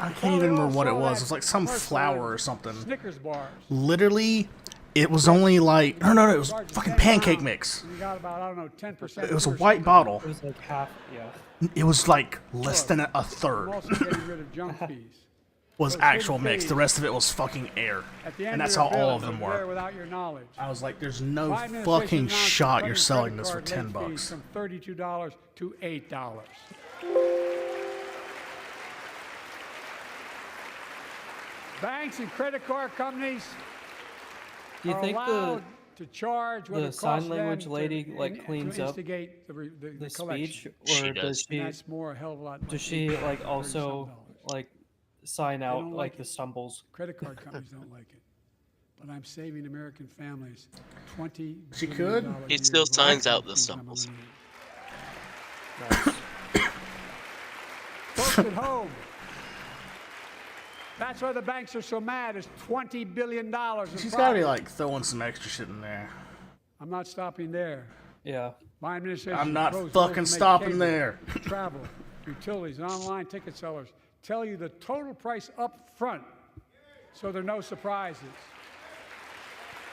E: Well,
C: even
E: they
C: remember what it
E: also
C: was.
E: had
C: It's like some
E: personalized
C: flour or something.
E: Snickers bars.
C: Literally, it was only like, no, it was fucking pancake mix.
E: You got about, I don't know, 10%.
C: It was a
E: fewer
C: white
E: sugars.
C: bottle.
D: It was like half, yeah.
C: It was like less than a
E: I'm
C: third.
E: also getting rid of junk fees.
C: was
E: Those
C: actual
E: hidden
C: mix. The
E: fees
C: rest of it was fucking air.
E: at the end
C: And
E: of
C: that's
E: your
C: how
E: bill
C: all of them
E: that there
C: were.
E: without your knowledge.
C: I was like, there's no
E: My administration
C: fucking
E: announced
C: shot
E: they're
C: you're
E: cutting
C: selling
E: credit
C: this for
E: card
C: 10
E: late
C: bucks.
E: fees from $32 to $8. Banks and credit card companies
D: Do you
E: are
D: think
E: allowed to charge what
D: the
E: it
D: sign
E: costs
D: language
E: them
D: lady
E: to,
D: like cleans
E: to
D: up
E: instigate the
D: the
E: collection.
D: speech,
A: She
D: or
A: does.
D: does she
E: And that's more a hell of a lot.
D: does she like also like sign out
E: don't
D: like
E: like
D: the
E: it.
D: stumbles?
E: Credit card companies don't like it, but I'm saving American families $20
C: She
E: billion
C: could.
E: a
A: He
E: year
A: still
E: in
A: signs
E: lawsuit
A: out the
E: fees I'm
A: stumbles.
E: eliminating.
D: Nice.
E: Folks at home, that's why the banks are so mad. It's $20 billion.
C: She's gotta be like throwing some extra shit in there.
E: I'm not stopping there.
D: Yeah.
E: My administration
C: I'm not
E: proposed
C: fucking
E: rules to make
C: stopping
E: cable,
C: there.
E: travel, utilities, and online ticket sellers tell you the total price up front, so there are no surprises.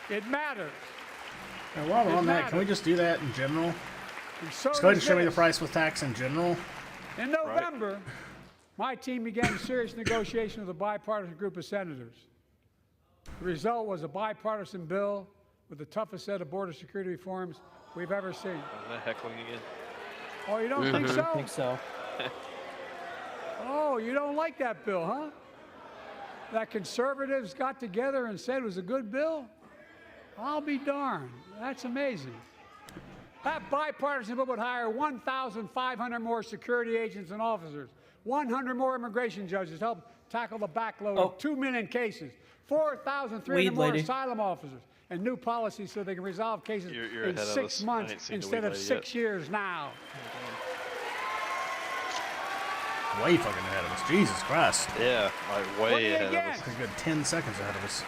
E: It matters.
C: Now, while we're
E: It
C: on that, can we
E: matters.
C: just do that in general?
E: And so
C: Just go ahead and
E: does
C: show me the
E: this.
C: price with tax in general.
E: In November, my team began serious negotiation with a bipartisan group of senators. The result was a bipartisan bill with the toughest set of border security reforms we've ever seen.
B: Isn't that heckling again?
E: Oh, you don't think
D: I
E: so?
D: think so.
E: Oh, you don't like that bill, huh? That conservatives got together and said it was a good bill? I'll be darned. That's amazing. That bipartisan bill would hire 1,500 more security agents and officers, 100 more immigration judges to help tackle the backload of 2 million cases, 4,300
D: Weed
E: more
D: lady.
E: asylum officers, and new policies so they can resolve cases
B: You're
E: in
B: ahead of
E: 6
B: us. I
E: months
B: ain't seen the
E: instead
B: weed
E: of
B: lady
E: 6 years now.
C: Way fucking ahead of us. Jesus Christ.
B: Yeah, like
E: What do
B: way
E: you
B: ahead
E: get?
B: of us.
C: A good 10 seconds ahead of us.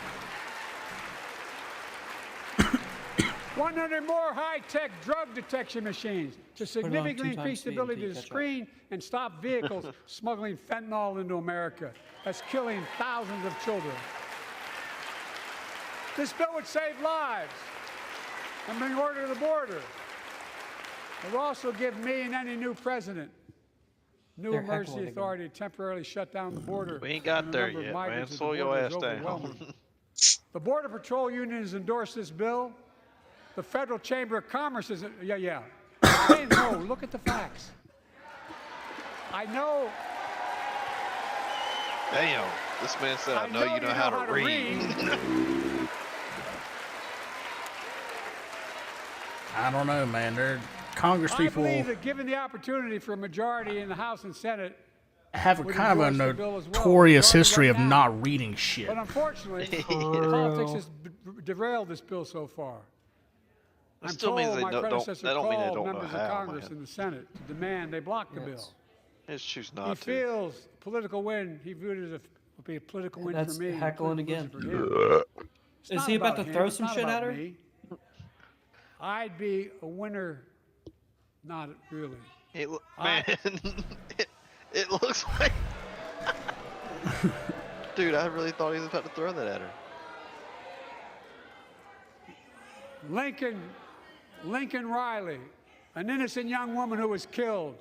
E: 100 more high-tech drug detection machines to significantly
D: 2
E: increase
D: times
E: the
D: speed
E: ability
D: until you
E: to
D: catch up.
E: screen and stop vehicles smuggling fentanyl into America. That's killing thousands of children. This bill would save lives and bring order to the border. It will also give me and any new president new
D: They're
E: emergency
D: heckling again.
E: authority to temporarily shut down the border.
B: We ain't got
E: when the
B: there
E: number of
B: yet, man.
E: migrants at the
B: Slow your
E: border is
B: ass down.
E: overwhelming. The Border Patrol Union has endorsed this bill. The Federal Chamber of Commerce is, yeah. Hey, no, look at the facts. I know.
B: Damn, this man said, I know you know how to read.
C: I don't know, man. They're Congress
E: I
C: people
E: believe that given the opportunity for a majority in the House and Senate,
C: have a
E: would
C: kind of a
E: endorse the bill as well.
C: notorious
E: Majority
C: history
E: right
C: of
E: now.
C: not reading shit.
E: but unfortunately, politics has derailed this bill so far.
B: That
E: I'm
B: still
E: told
B: means they
E: my
B: don't,
E: predecessor
B: that don't mean they
E: called
B: don't know
E: members of
B: how,
E: Congress
B: man.
E: and the Senate to demand they block the bill.
B: They just choose
E: He
B: not to.
E: feels political win. He viewed it as would be a political win
D: That's
E: for me. and a
D: heckling
E: political
D: again.
E: win for him. It's
D: Is
E: not
D: he about to
E: him.
D: throw
E: It's
D: some
E: not
D: shit
E: about
D: at her?
E: me. I'd be a winner, not really.
B: It, man, it looks like. Dude, I really thought he was about to throw that at her.
E: Lincoln Riley, an innocent young woman who was killed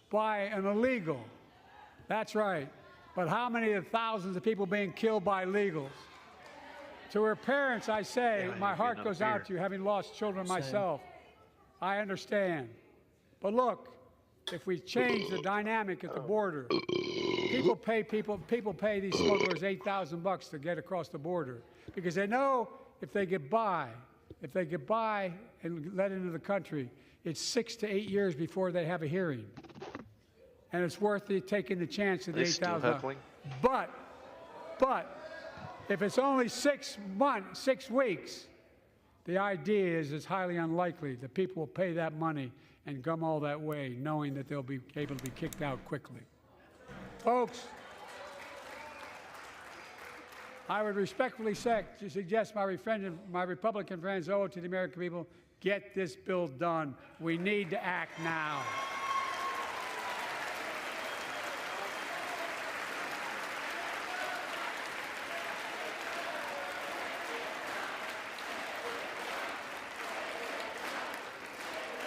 E: by an illegal. That's right. But how many of the thousands of people being killed by illegals? To her parents, I say,
B: Yeah,
E: my
B: you're
E: heart
B: getting
E: goes
B: up
E: out
B: here.
E: to you, having lost children
D: Same.
E: myself. I understand. But look, if we change the dynamic at the border, people pay these smugglers $8,000 to get across the border because they know if they get by and let into the country, it's 6 to 8 years before they have a hearing. And it's worth it taking the chance of the
B: They still
E: $8,000.
B: heckling?
E: But if it's only 6 weeks, the idea is it's highly unlikely that people will pay that money and come all that way, knowing that they'll be able to be kicked out quickly. Folks, I would respectfully suggest my Republican friends owe it to the American people, get this bill done. We need to act now.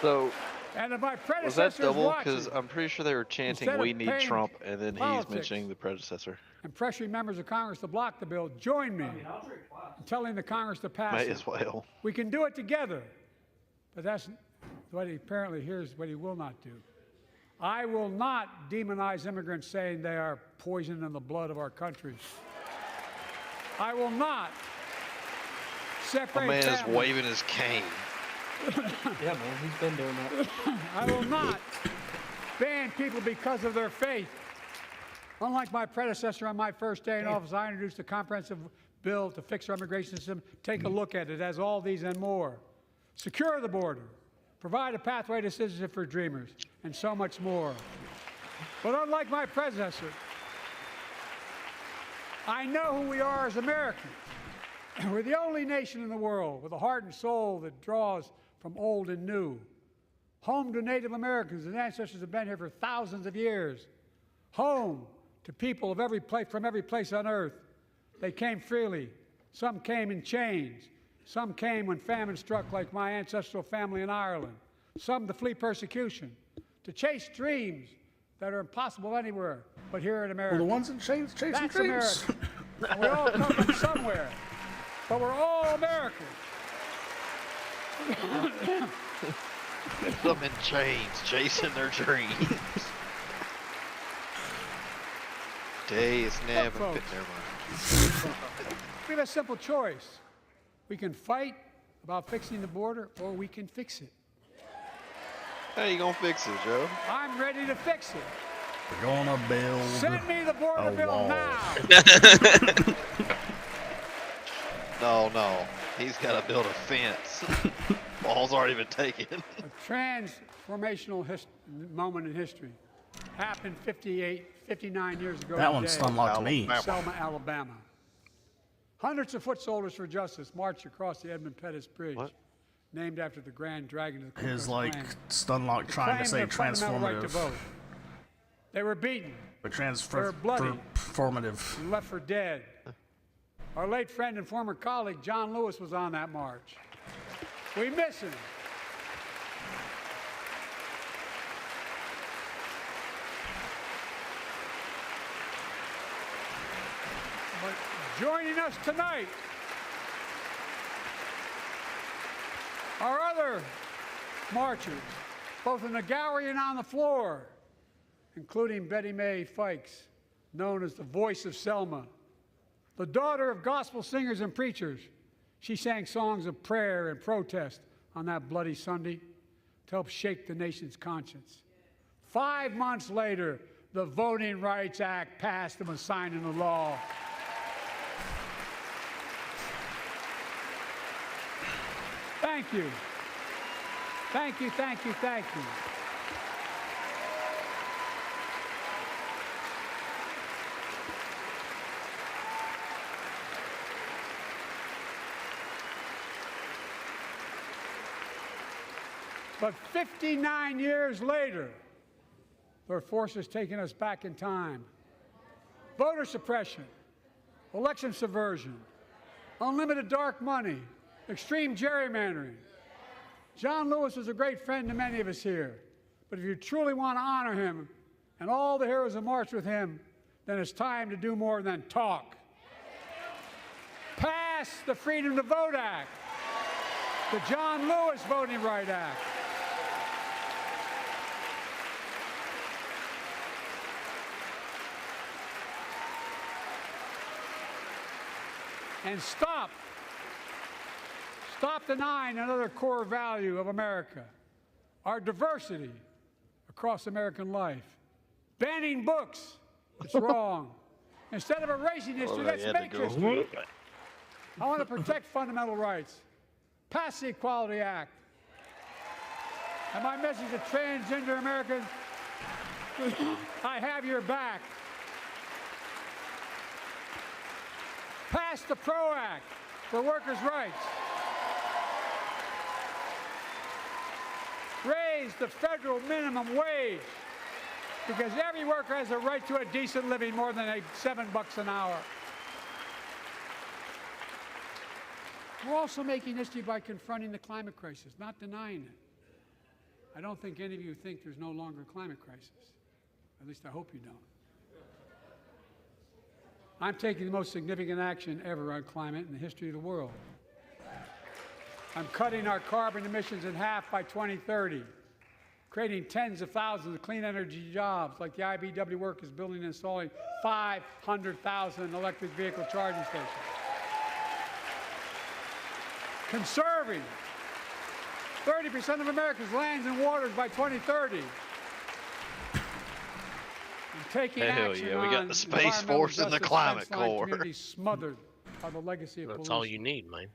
B: So,
E: And if my
F: Was that
E: predecessors
F: double?
E: watching,
F: Because I'm pretty sure they were chanting,
E: instead of
F: "We need
E: paying
F: Trump," and then he's
E: politics
F: mentioning the predecessor.
E: and pressuring members of Congress to block the bill, join me in telling the Congress to pass
F: May
E: it.
F: as well.
E: We can do it together. But that's what he apparently here's what he will not do. I will not demonize immigrants saying they are poison in the blood of our country. I will not separate
F: My man is
E: families.
F: waving his cane.
D: Yeah, man, he's been doing that.
E: I will not ban people because of their faith. Unlike my predecessor on my first day in office, I introduced a comprehensive bill to fix our immigration system. Take a look at it. It has all these and more. Secure the border. Provide a pathway to citizenship for dreamers. And so much more. But unlike my predecessor, I know who we are as Americans. We're the only nation in the world with a heart and soul that draws from old and new. Home to Native Americans whose ancestors have been here for thousands of years. Home to people of every place, from every place on earth. They came freely. Some came in chains. Some came when famine struck, like my ancestral family in Ireland. Some to flee persecution, to chase dreams that are impossible anywhere but here in America.
C: Well, the ones that chasing
E: That's
C: dreams.
E: America. And we all come from somewhere, but we're all Americans.
B: Some in chains chasing their dreams.
F: Day is never
E: folks.
F: fit. Never mind.
E: We have a simple choice. We can fight about fixing the border, or we can fix it.
F: How you gonna fix it, Joe?
E: I'm ready to fix it.
C: We're gonna build.
E: Send me the border
C: a
E: bill
C: wall.
E: now.
F: No. He's got to build a fence. Wall's already been taken.
E: A transformational moment in history happened 59 years ago
C: That one
E: today.
C: stun locked me.
F: Alabama.
E: Selma, Alabama. Hundreds of foot soldiers for justice marched across the Edmund Pettus Bridge,
F: What?
E: named after the Grand Dragon of the Ku
C: His
E: Klux
C: like
E: Klan,
C: stun lock
E: to
C: trying to
E: claim
C: say
E: their fundamental right to
C: transformative,
E: vote. They were beaten
C: but
E: They're bloody.
C: transformative.
E: and left for dead. Our late friend and former colleague John Lewis was on that march. We miss him. But joining us tonight are other marchers, both in the gallery and on the floor, including Betty Mae Fikes, known as the voice of Selma. The daughter of gospel singers and preachers, she sang songs of prayer and protest on that bloody Sunday to help shake the nation's conscience. 5 months later, the Voting Rights Act passed and was signed into law. Thank you. Thank you, thank you, thank you. But 59 years later, there are forces taking us back in time. Voter suppression, election subversion, unlimited dark money, extreme gerrymandering. John Lewis was a great friend to many of us here. But if you truly want to honor him and all the heroes who marched with him, then it's time to do more than talk. Pass the Freedom to Vote Act, the John Lewis Voting Rights Act. And stop denying another core value of America, our diversity across American life. Banning books, it's wrong. Instead of erasing history, let's make history. I want to protect fundamental rights. Pass the Equality Act. And my message to transgender Americans, I have your back. Pass the PRO Act for workers' rights. Raise the federal minimum wage, because every worker has a right to a decent living more than $7 an hour. We're also making history by confronting the climate crisis, not denying it. I don't think any of you think there's no longer a climate crisis. At least I hope you don't. I'm taking the most significant action ever on climate in the history of the world. I'm cutting our carbon emissions in half by 2030, creating tens of thousands of clean energy jobs like the IBW work is building and installing 500,000 electric vehicle charging stations. Conserving 30% of America's lands and waters by 2030. And taking
F: Hell
E: action
F: yeah, we got
E: on
F: the Space
E: environmental
F: Force and the
E: justice
F: Climate
E: fence-line
F: Corps.
E: communities smothered by the legacy of
A: That's
E: pollution.
A: all you need, man.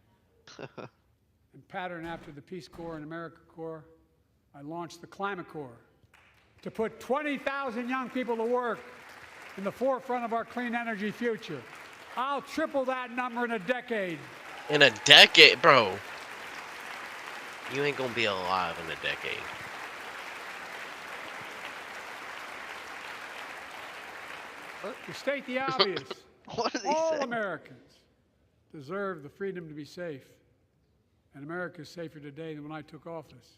E: And pattern after the Peace Corps and AmeriCorps, I launched the Climate Corps to put 20,000 young people to work in the forefront of our clean energy future. I'll triple that number in a decade.
A: In a decade, bro. You ain't gonna be alive in a decade.
E: To state the obvious,
F: What did he
E: all
F: say?
E: Americans deserve the freedom to be safe. And America is safer today than when I took office.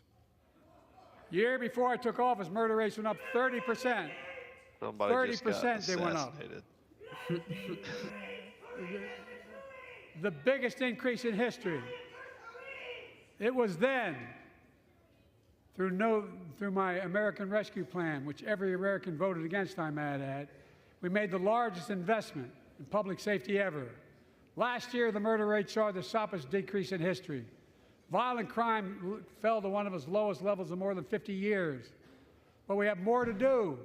E: Year before I took office, murder rates went up 30%.
F: Somebody just got
E: 30% they went up.
F: assassinated.
E: The biggest increase in history. It was then, through my American Rescue Plan, which every American voted against, I might add, we made the largest investment in public safety ever. Last year, the murder rate saw the sharpest decrease in history. Violent crime fell to one of its lowest levels in more than 50 years. But we have more to do.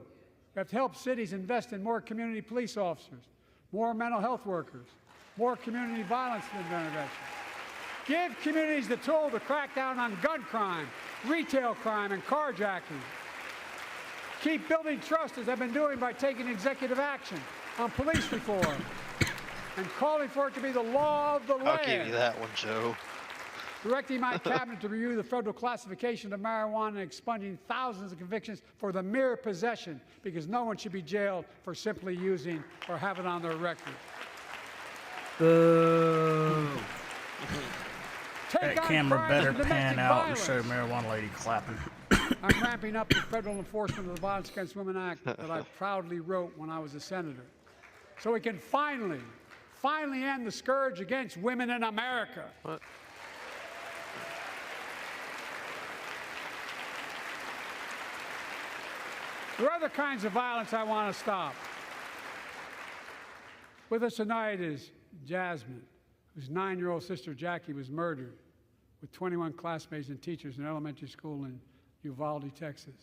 E: We have to help cities invest in more community police officers, more mental health workers, more community violence intervention. Give communities the tool to crack down on gun crime, retail crime, and carjacking. Keep building trust, as I've been doing by taking executive action on police reform and calling for it to be the law of the land.
F: I'll give you that one, Joe.
E: Directing my cabinet to review the federal classification of marijuana and expunging thousands of convictions for the mere possession, because no one should be jailed for simply using or have it on their record.
C: Boo.
E: Take
C: That
E: on
C: camera
E: crimes
C: better
E: and domestic
C: pan out and show
E: violence.
C: marijuana lady clapping.
E: I'm ramping up the federal enforcement of the Violence Against Women Act that I proudly wrote when I was a senator, so we can finally end the scourge against women in America.
F: What?
E: There are other kinds of violence I want to stop. With us tonight is Jasmine, whose 9-year-old sister Jackie was murdered with 21 classmates and teachers in an elementary school in Uvalde, Texas.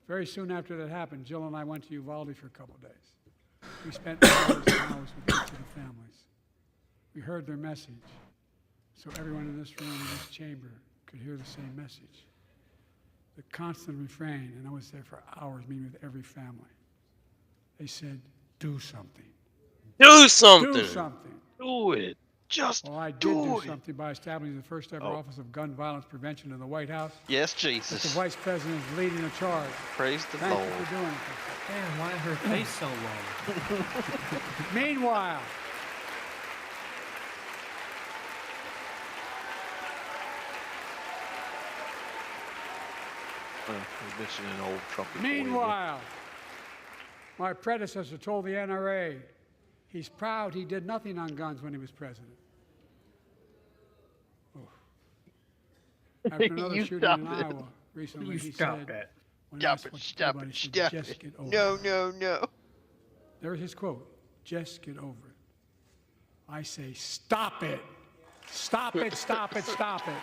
E: Very soon after that happened, Jill and I went to Uvalde for a couple of days. We spent hours and hours with each of the families. We heard their message, so everyone in this room, in this chamber, could hear the same message. The constant refrain, and I was there for hours meeting with every family. They said, do something.
A: Do something.
E: Do something.
F: Do it. Just
E: Well, I did
F: do it.
E: something by establishing the first ever Office of Gun Violence Prevention in the White House.
F: Yes,
E: The
F: Jesus.
E: Vice President is leading the charge.
F: Praise the
E: Thank
F: Lord.
E: you for doing it.
D: Damn, why her face so long?
E: Meanwhile,
F: We're mentioning an old Trumpy boy.
E: meanwhile, my predecessor told the NRA he's proud he did nothing on guns when he was president. Oh. After another
F: You
E: shooting
F: stop
E: in
F: it.
E: Iowa recently,
D: You
E: he
D: stop
E: said,
D: that.
E: when
F: Stop
E: asked
F: it,
E: what to do
F: stop
E: about
F: it,
E: he said,
F: stop
E: just
F: it.
E: get over
F: No,
E: it.
F: no, no.
E: There's his quote, just get over it. I say, stop it. Stop it, stop it, stop it.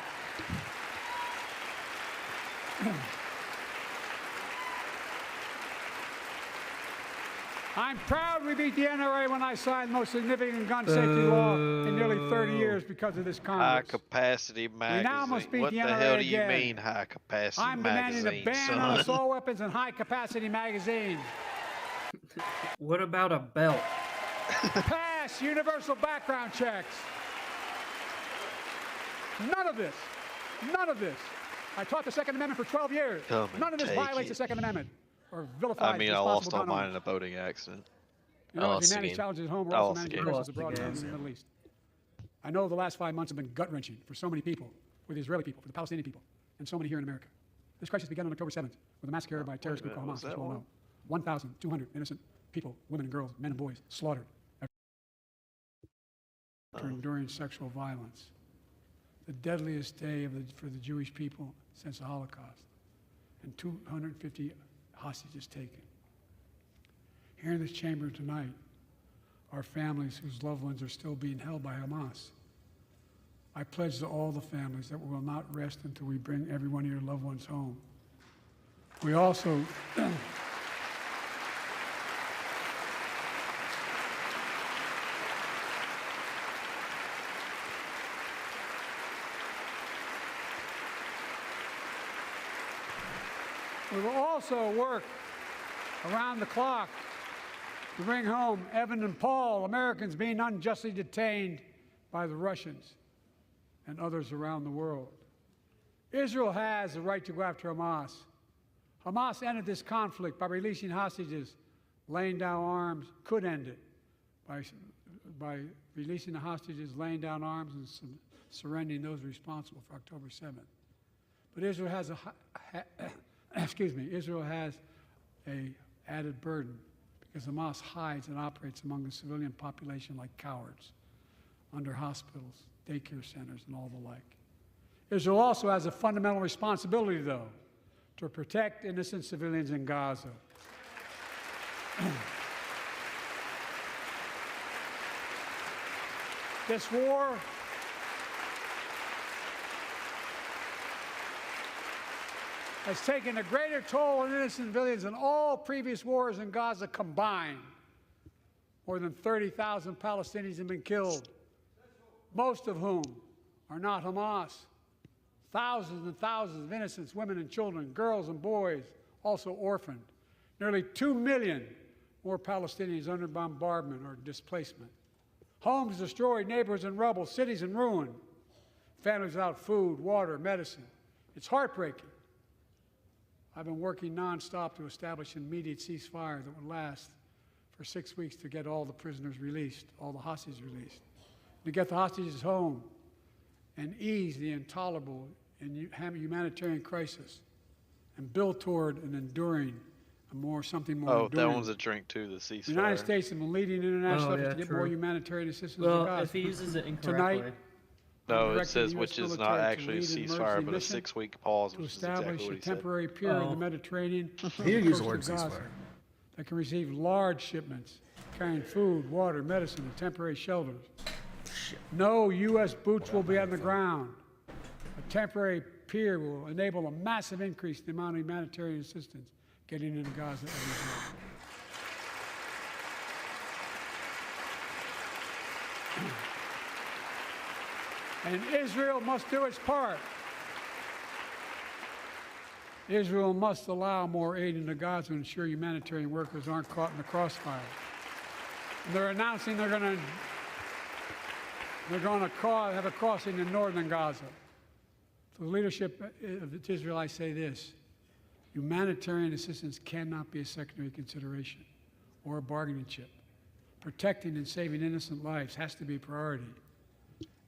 E: I'm proud we beat the NRA when I signed the most significant gun safety law in nearly 30 years because of this
F: High
E: Congress.
F: capacity magazine.
E: now must beat
F: What
E: the
F: the
E: NRA
F: hell do you
E: again.
F: mean high capacity
E: I'm demanding a
F: magazine,
E: ban on
F: son?
E: assault weapons and high-capacity magazines.
D: What about a belt?
E: Pass universal background checks. None of this. None of this. I taught the Second Amendment for 12 years.
F: Come and
E: None of this
F: take
E: violates
F: it.
E: the Second Amendment or vilifies
F: I mean, I lost all
E: responsible gun
F: mine
E: owners.
F: in a boating accident.
E: You
A: I
E: know,
A: lost
E: the
A: the
E: managed
A: game.
E: challenges at home, we're
F: I
E: also
F: lost the
E: managing
F: game.
E: crises
D: Lost the
E: abroad,
D: game.
E: in the Middle East. I know the last 5 months have been gut-wrenching for so many people, for the Israeli people, for the Palestinian people, and so many here in America. This crisis began on October 7th with a massacre by a terrorist group called Hamas, as you all know. 1,200 innocent people, women and girls, men and boys, slaughtered after enduring sexual violence. The deadliest day for the Jewish people since the Holocaust, and 250 hostages taken. Here in this chamber tonight are families whose loved ones are still being held by Hamas. I pledge to all the families that we will not rest until we bring every one of your loved ones home. We also we will also work around the clock to bring home Evan and Paul, Americans being unjustly detained by the Russians and others around the world. Israel has the right to go after Hamas. Hamas ended this conflict by releasing hostages, laying down arms, could end it by releasing the hostages, laying down arms, and surrendering those responsible for October 7th. But Israel has Israel has a added burden because Hamas hides and operates among the civilian population like cowards under hospitals, daycare centers, and all the like. Israel also has a fundamental responsibility, though, to protect innocent civilians in Gaza. This war has taken a greater toll on innocent civilians than all previous wars in Gaza combined. More than 30,000 Palestinians have been killed, most of whom are not Hamas. Thousands and thousands of innocent women and children, girls and boys, also orphaned. Nearly 2 million more Palestinians under bombardment or displacement. Homes destroyed, neighborhoods in rubble, cities in ruin. Families without food, water, medicine. It's heartbreaking. I've been working nonstop to establish an immediate ceasefire that would last for 6 weeks to get all the prisoners released, all the hostages released, to get the hostages home and ease the intolerable and humanitarian crisis and build toward an enduring, something more enduring.
F: That one's a drink too, the ceasefire.
E: The United States has been leading international efforts to get more humanitarian assistance to
D: Well,
E: Gaza.
D: if he uses it incorrectly.
E: Tonight,
F: No, it
E: directing
F: says
E: the
F: which
E: US
F: is not
E: military to
F: actually a
E: lead an
F: ceasefire,
E: emergency
F: but a
E: mission
F: 6-week pause,
E: to
F: which is exactly
E: establish
F: what
E: a
F: he said.
E: temporary pier in the Mediterranean
C: He used the
E: coast
C: word
E: of Gaza
C: ceasefire.
E: that can receive large shipments carrying food, water, medicine, and temporary shelters. No U.S. boots will be on the ground. A temporary pier will enable a massive increase in the amount of humanitarian assistance getting into Gaza every day. And Israel must do its part. Israel must allow more aid into Gaza to ensure humanitarian workers aren't caught in the crossfire. And they're announcing they're going to have a crossing in northern Gaza. To the leadership of Israel, I say this: humanitarian assistance cannot be a secondary consideration or a bargaining chip. Protecting and saving innocent lives has to be a priority.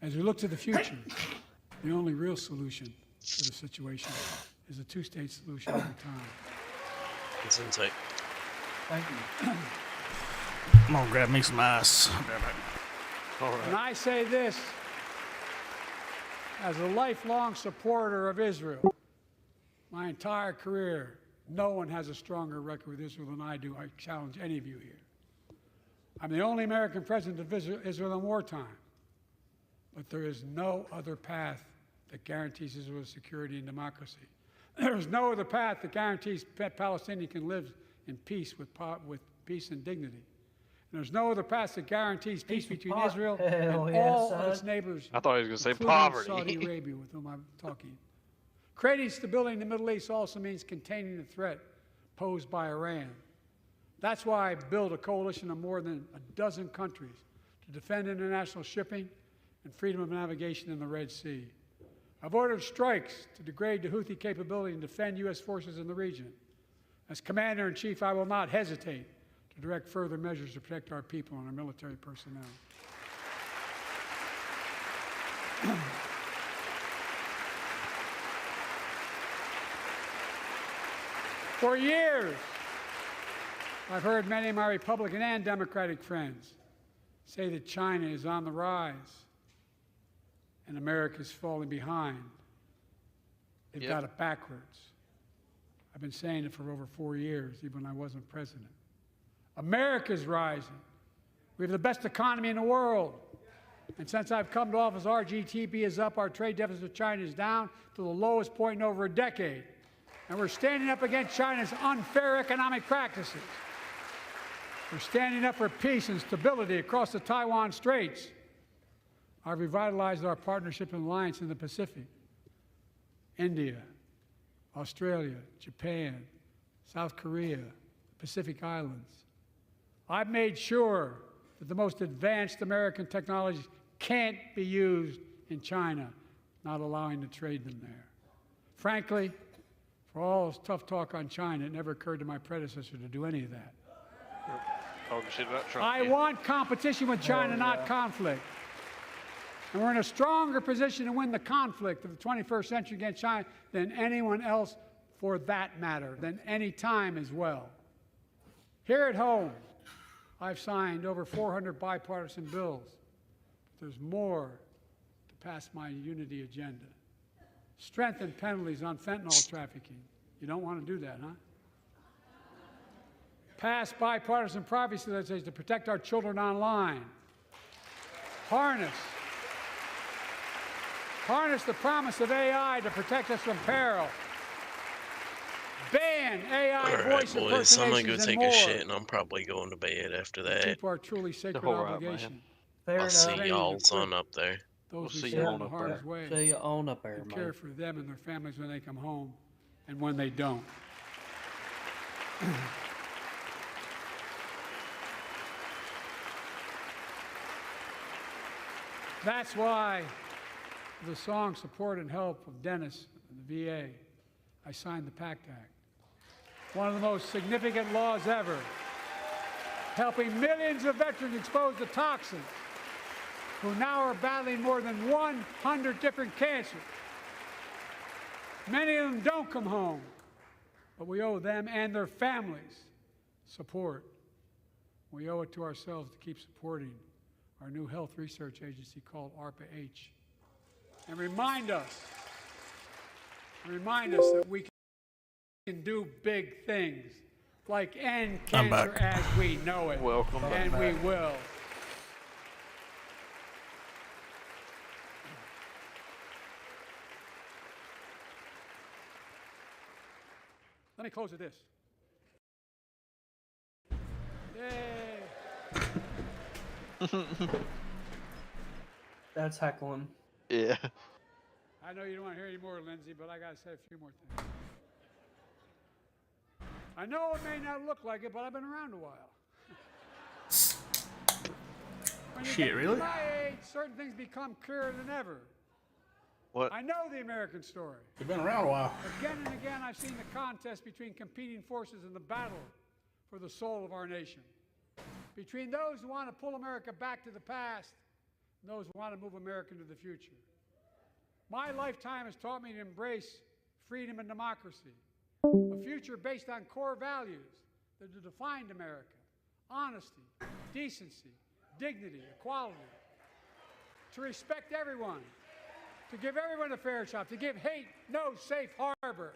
E: As we look to the future, the only real solution to the situation is a two-state solution over time.
A: It's insight.
D: Thank you.
C: I'm gonna grab me some ice.
F: All right.
E: And I say this as a lifelong supporter of Israel. My entire career, no one has a stronger record with Israel than I do. I challenge any of you here. I'm the only American president of Israel in wartime. But there is no other path that guarantees Israel's security and democracy. There is no other path that guarantees Palestinians can live in peace with peace and dignity. And there's no other path that guarantees peace between Israel and all of its neighbors.
F: I thought he was going to say
E: including
F: poverty.
E: Saudi Arabia, with whom I'm talking. Creating stability in the Middle East also means containing the threat posed by Iran. That's why I built a coalition of more than a dozen countries to defend international shipping and freedom of navigation in the Red Sea. I've ordered strikes to degrade the Houthi capability and defend U.S. forces in the region. As Commander-in-Chief, I will not hesitate to direct further measures to protect our people and our military personnel. For years, I've heard many of my Republican and Democratic friends say that China is on the rise and America is falling behind. They've got it backwards. I've been saying it for over 4 years, even when I wasn't president. America's rising. We have the best economy in the world. And since I've come to office, our GDP is up, our trade deficit with China is down to the lowest point in over a decade. And we're standing up against China's unfair economic practices. We're standing up for peace and stability across the Taiwan Straits. I've revitalized our partnership and alliance in the Pacific. India, Australia, Japan, South Korea, Pacific Islands. I've made sure that the most advanced American technologies can't be used in China, not allowing to trade them there. Frankly, for all this tough talk on China, it never occurred to my predecessor to do any of that.
F: Talking shit about Trump.
E: I want competition with China, not conflict. And we're in a stronger position to win the conflict of the 21st century against China than anyone else, for that matter, than any time as well. Here at home, I've signed over 400 bipartisan bills. But there's more to pass my unity agenda. Strengthen penalties on fentanyl trafficking. You don't want to do that, huh? Pass bipartisan privacy legislation to protect our children online. Harness the promise of AI to protect us from peril. Ban AI
A: All right,
E: voice
A: boys, I'm gonna go
E: impersonations
A: take
E: and
A: a
E: more.
A: shit, and I'm probably going to bed after that.
E: Keep our truly sacred
F: whole route,
E: obligation.
D: Fair
A: I'll
D: enough.
A: see
E: Train
A: y'all
E: and equip
A: on up there.
F: We'll
E: Those who
F: see you
E: serve
F: on
E: in the
F: up
E: hardest
F: there.
E: way.
D: See you on up there,
E: And care
D: mate.
E: for them and their families when they come home and when they don't. That's why the song Support and Help of Dennis and the VA, I signed the PACT Act. One of the most significant laws ever, helping millions of veterans exposed to toxins who now are battling more than 100 different cancers. Many of them don't come home, but we owe them and their families support. We owe it to ourselves to keep supporting our new health research agency called ARPA-H. And remind us that we can do big things, like end
C: I'm
E: cancer
C: back.
E: as we know it.
F: Welcome
E: and
F: back.
E: we will. Let me close with this. Yay!
D: That's heckling.
F: Yeah.
E: I know you don't want to hear any more, Lindsay, but I got to say a few more things. I know it may not look like it, but I've been around a while. When you
C: Shit,
E: get to
C: really?
E: my age, certain things become clearer than ever.
F: What?
E: I know the American story.
C: You've been around a while.
E: Again and again, I've seen the contest between competing forces in the battle for the soul of our nation. Between those who want to pull America back to the past and those who want to move America into the future. My lifetime has taught me to embrace freedom and democracy, a future based on core values that have defined America: honesty, decency, dignity, equality, to respect everyone, to give everyone a fair shot, to give hate no safe harbor.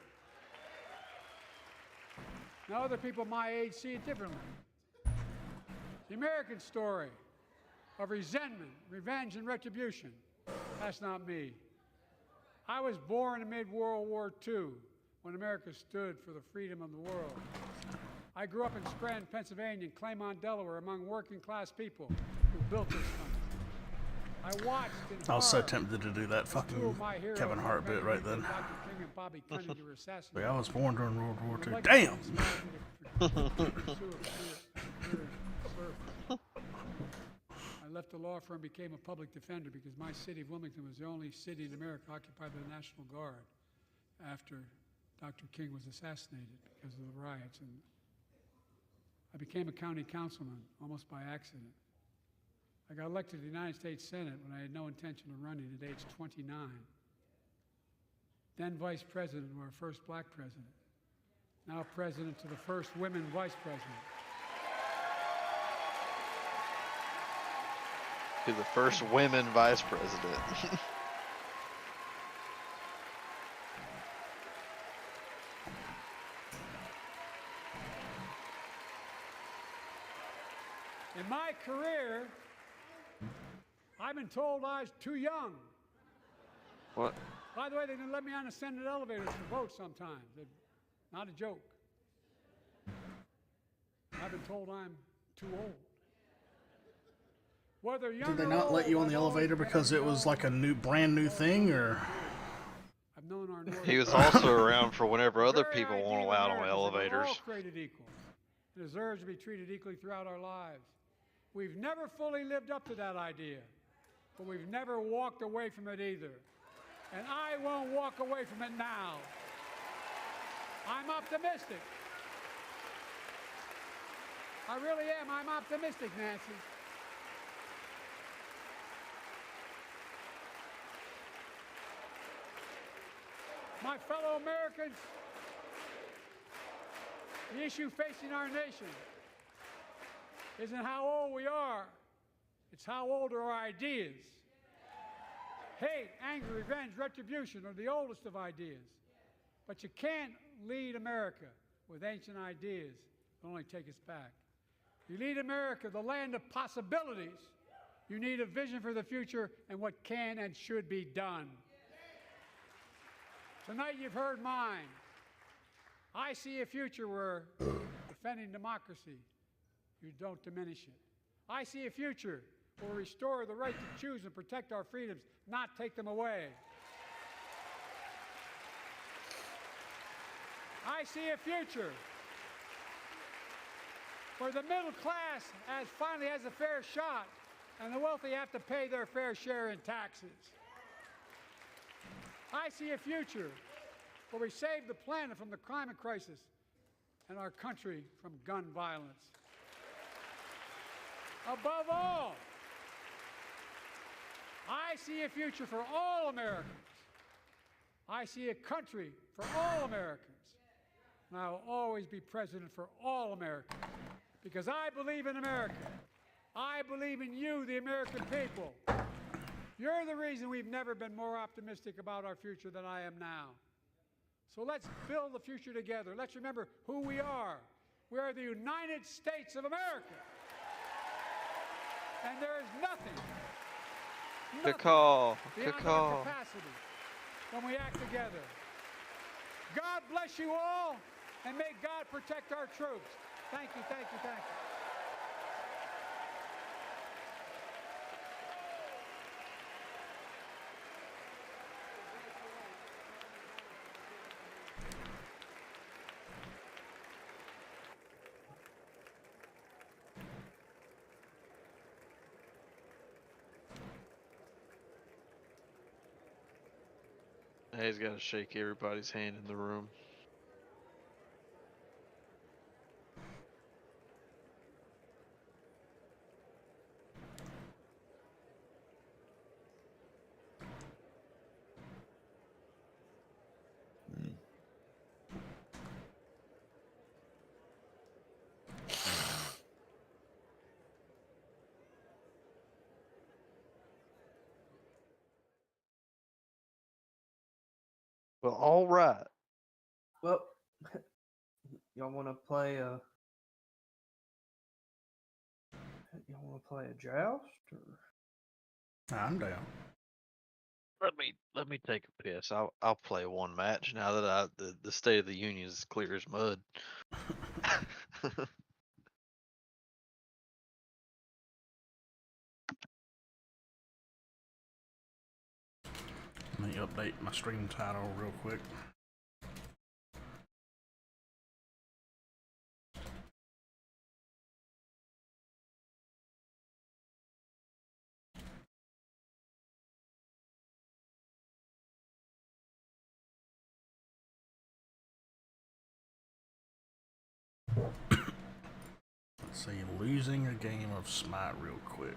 E: Now, other people my age see it differently. The American story of resentment, revenge, and retribution, that's not me. I was born amid World War II, when America stood for the freedom of the world. I grew up in Scranton, Pennsylvania, and Claymont, Delaware, among working-class people who built this country. I watched in
C: I was so
E: horror
C: tempted to do that
E: as two
C: fucking
E: of my heroes,
C: Kevin Hart bit right then.
E: Dr. King and Bobby Kennedy, were assassinated.
C: Like, I was born during World War
E: I'd
C: II.
E: like to
C: Damn!
E: inspire you to pursue a career in service. I left the law firm and became a public defender because my city of Wilmington was the only city in America occupied by the National Guard after Dr. King was assassinated because of the riots. And I became a county councilman almost by accident. I got elected to the United States Senate when I had no intention of running at age 29. Then vice president, or our first black president. now president, to the first women vice president.
F: To the first women vice president.
E: In my career, I've been told I was too young.
F: What?
E: By the way, they didn't let me on the Senate elevators to vote sometimes. Not a joke. I've been told I'm too old. Whether young
C: Did they
E: or
C: not let
E: old,
C: you on the
E: I've always
C: elevator
E: been
C: because it was like a brand new thing, or?
E: I've known our North
F: He was
E: America.
F: also around for whenever other
E: Very
F: people weren't
E: ideal
F: allowed on
E: Americans that we're all
F: elevators.
E: created equal. Deserves to be treated equally throughout our lives. We've never fully lived up to that idea, but we've never walked away from it either. And I won't walk away from it now. I'm optimistic. I really am. I'm optimistic, Nancy. My fellow Americans, the issue facing our nation isn't how old we are, it's how old are our ideas. Hate, anger, revenge, retribution are the oldest of ideas. But you can't lead America with ancient ideas that only take us back. You lead America, the land of possibilities. You need a vision for the future and what can and should be done. Tonight you've heard mine. I see a future where defending democracy, you don't diminish it. I see a future where we restore the right to choose and protect our freedoms, not take them away. I see a future where the middle class finally has a fair shot and the wealthy have to pay their fair share in taxes. I see a future where we save the planet from the climate crisis and our country from gun violence. Above all, I see a future for all Americans. I see a country for all Americans. And I will always be president for all Americans because I believe in America. I believe in you, the American people. You're the reason we've never been more optimistic about our future than I am now. So let's build the future together. Let's remember who we are. We are the United States of America. And there is nothing
F: Good call.
E: beyond
F: Good
E: our
F: call.
E: capacity when we act together. God bless you all, and may God protect our troops. Thank you, thank you, thank you.
F: Hey, he's got to shake everybody's hand in the room. Well, all right.
G: Well, y'all want to play a joust or?
C: I'm down.
F: Let me take a piss. I'll play one match now that the State of the Union is clear as mud.
C: Let me update my stream title real quick. Let's see, losing a game of Smite real quick.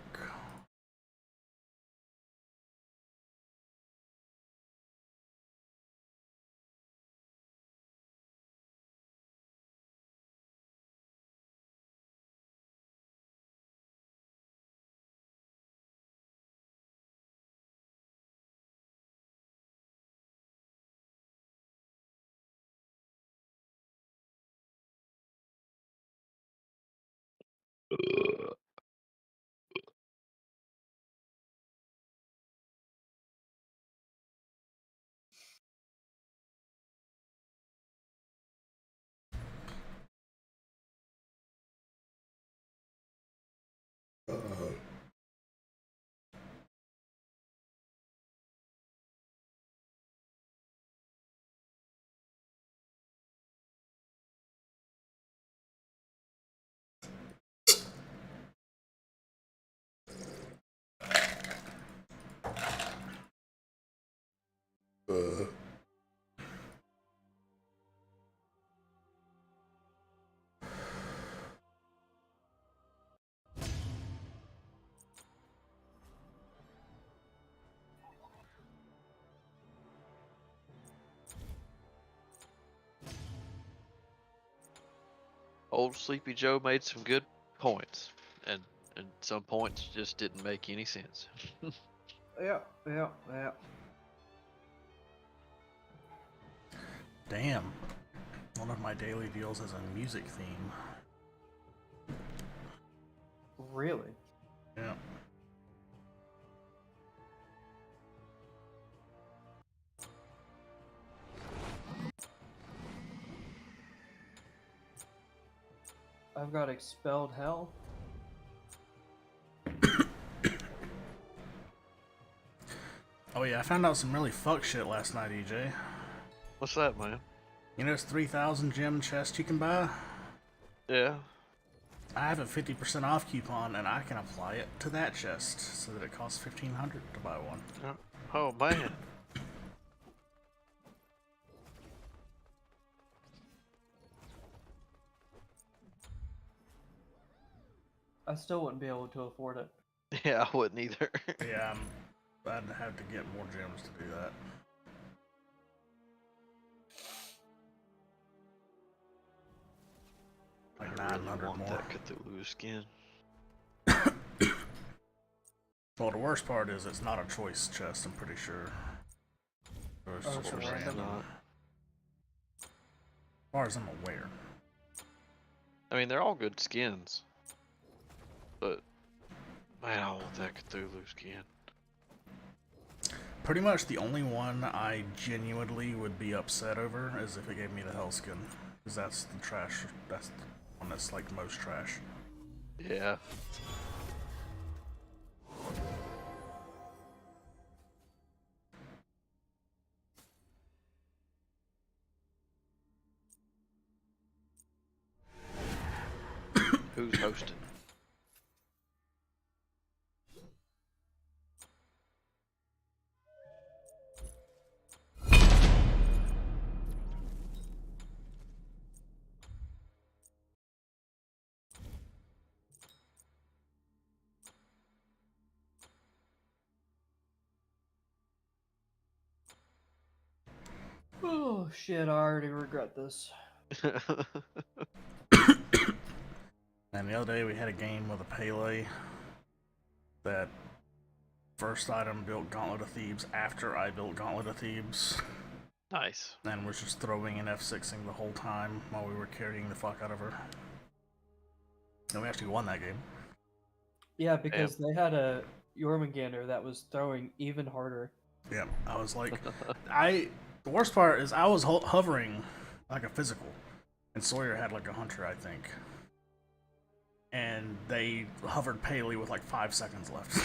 F: Old Sleepy Joe made some good points, and some points just didn't make any sense.
G: Yeah.
C: Damn. One of my daily deals is a music theme.
G: Really?
C: Yeah.
G: I've got Expelled Hell.
C: Oh yeah, I found out some really fuck shit last night, EJ.
F: What's that, man?
C: You know, there's 3,000 gem chests you can buy.
F: Yeah.
C: I have a 50% off coupon, and I can apply it to that chest so that it costs 1,500 to buy one.
F: Oh man.
G: I still wouldn't be able to afford it.
F: Yeah, I wouldn't either.
C: Yeah, I'd have to get more gems to do that. Like
F: I really
C: 900
F: want
C: more.
F: that Cthulhu skin.
C: Well, the worst part is it's not a choice chest, I'm pretty sure. So it's
G: Oh,
C: just
G: it's a
C: random.
G: random.
F: Not.
C: As far as I'm aware.
F: I mean, they're all good skins, but man, I want that Cthulhu skin.
C: Pretty much the only one I genuinely would be upset over is if it gave me the hell skin. Because that's the trash. That's the one that's like most trash.
F: Yeah. Who's hosting?
G: Oh shit, I already regret this.
C: And the other day we had a game with a Pele that first item built Gauntlet of Thebes after I built Gauntlet of Thebes.
F: Nice.
C: And was just throwing and F6ing the whole time while we were carrying the fuck out of her. And we actually won that game.
G: Yeah, because they had a Jormungandr that was throwing even harder.
C: Yeah, I was like, the worst part is I was hovering like a physical, and Sawyer had like a hunter, I think. And they hovered Paley with like 5 seconds left.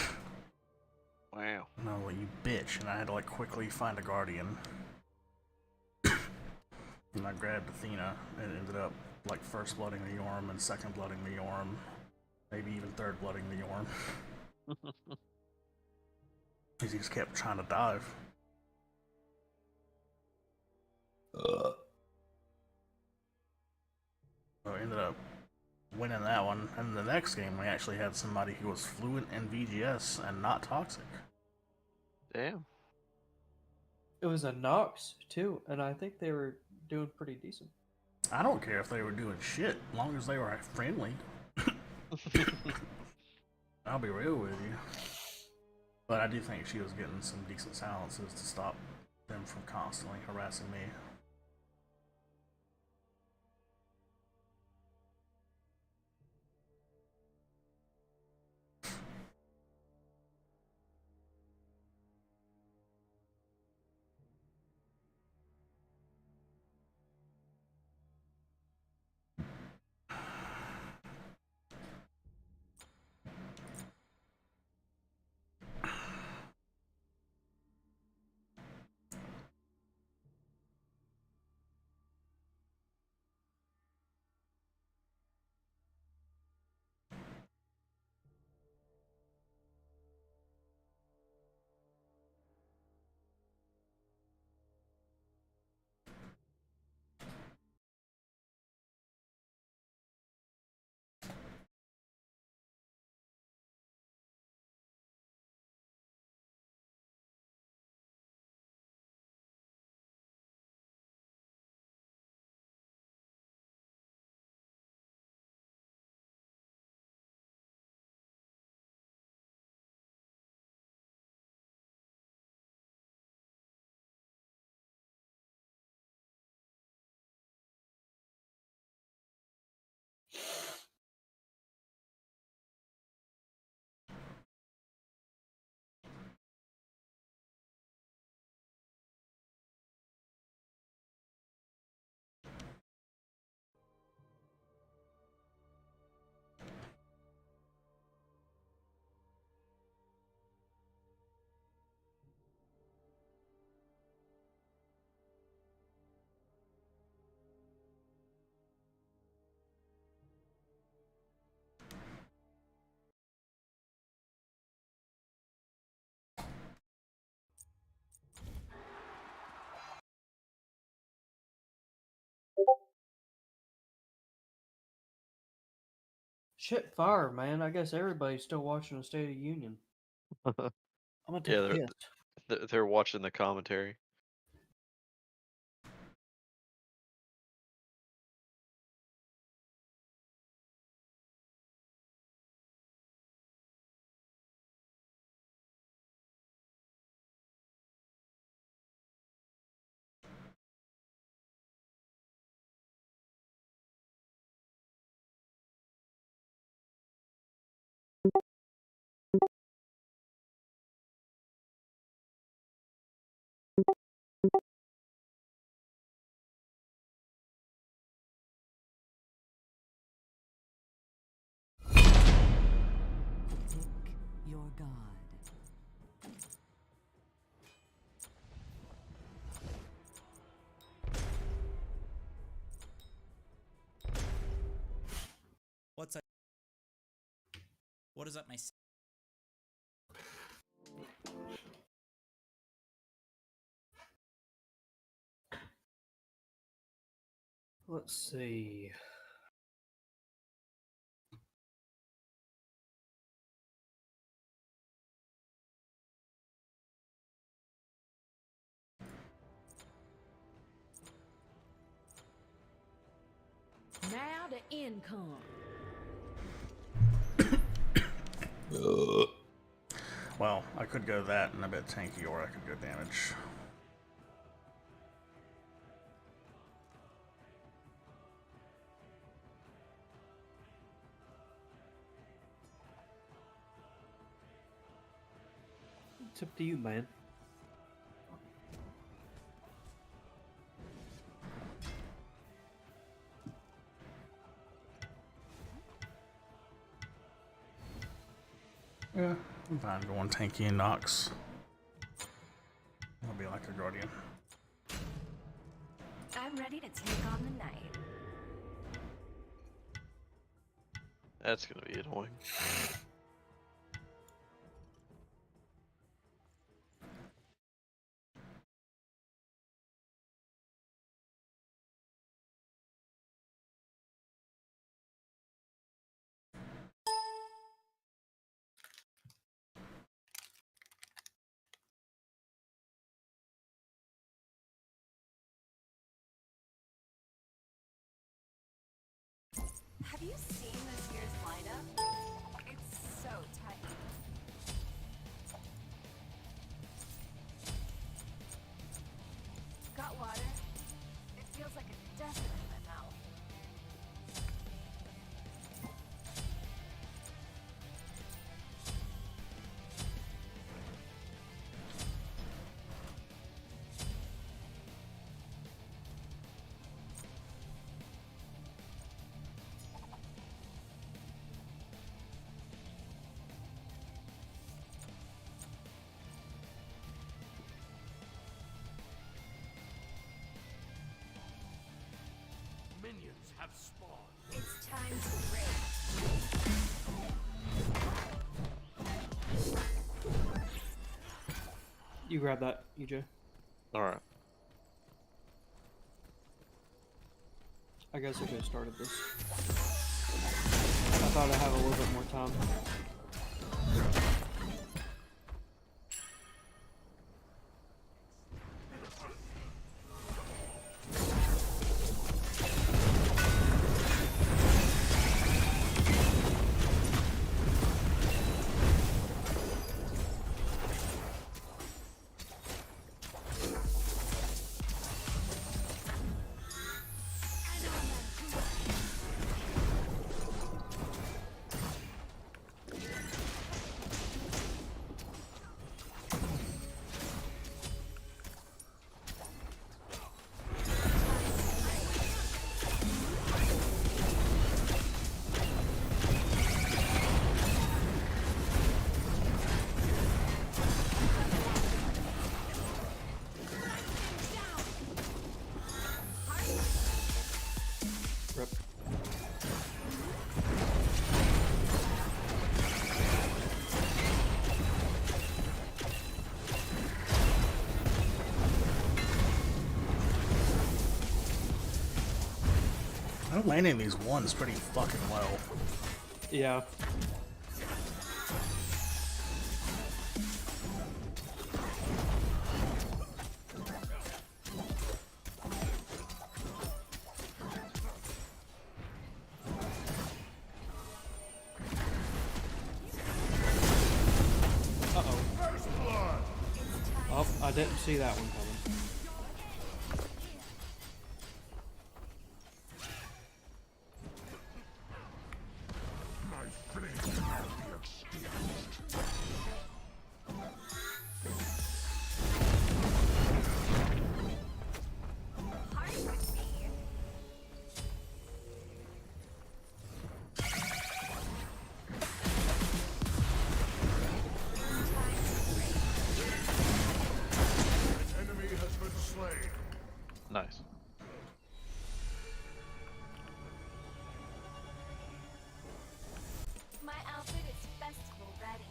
F: Wow.
C: And I was like, you bitch. And I had to like quickly find a guardian. And I grabbed Athena and ended up like first blooding the Yorm and second blooding the Yorm. Maybe even third blooding the Yorm. He just kept trying to dive. So I ended up winning that one. And the next game, we actually had somebody who was fluent in VGS and not toxic.
F: Damn.
G: It was a Nox too, and I think they were doing pretty decent.
C: I don't care if they were doing shit, as long as they were friendly. I'll be real with you. But I do think she was getting some decent silences to stop them from constantly harassing me.
G: Shit, fire, man. I guess everybody's still watching the State of the Union. I'm gonna take
F: Yeah,
G: a piss.
F: they're watching the commentary.
H: Pick your god.
I: What's up? What is up, my?
G: Let's see.
H: Now the income.
C: Well, I could go that and a bit tanky, or I could go damage.
G: It's up to you, man.
C: Yeah, I'm fine going tanky and Nox. I'll be like a guardian.
H: I'm ready to take on the night.
F: That's gonna be annoying.
H: Have you seen this year's lineup? It's so tight. Got water? It feels like a desert in my mouth.
J: Minions have spawned.
H: It's time to raid.
G: You grab that, EJ.
F: Alright.
G: I guess I could have started this. I thought I'd have a little bit more time. Rip.
C: I'm landing these ones pretty fucking well.
D: Yeah. Uh-oh. Oh, I didn't see that one coming.
F: Nice.
H: My outfit is festival ready.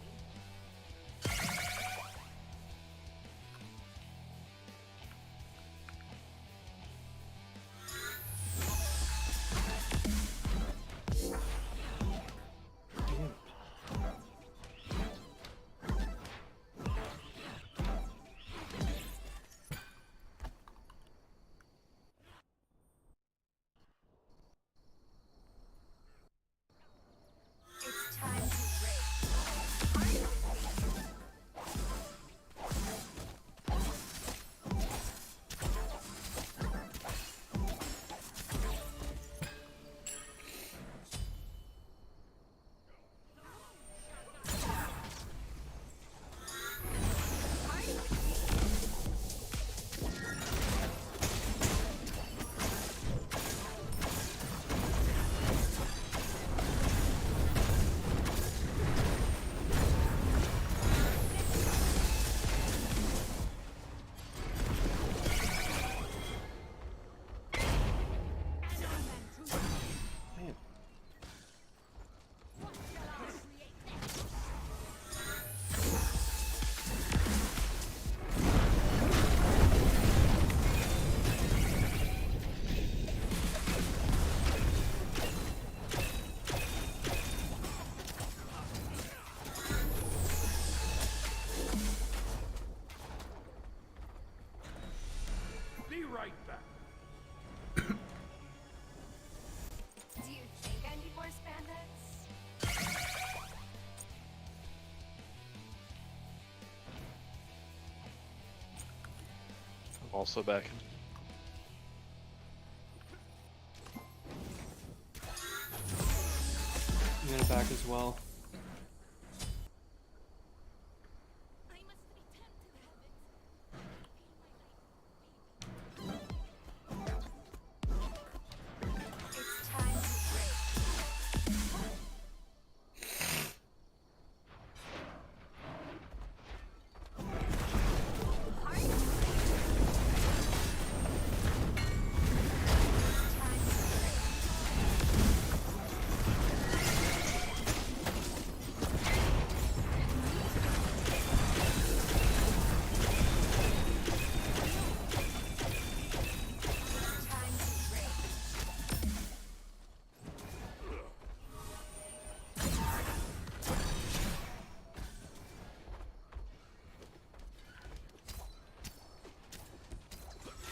H: It's time to race.
E: Be right back.
H: Do you think I need more spandex?
F: I'm also back.
D: I'm gonna back as well.
H: I must return to the heavens.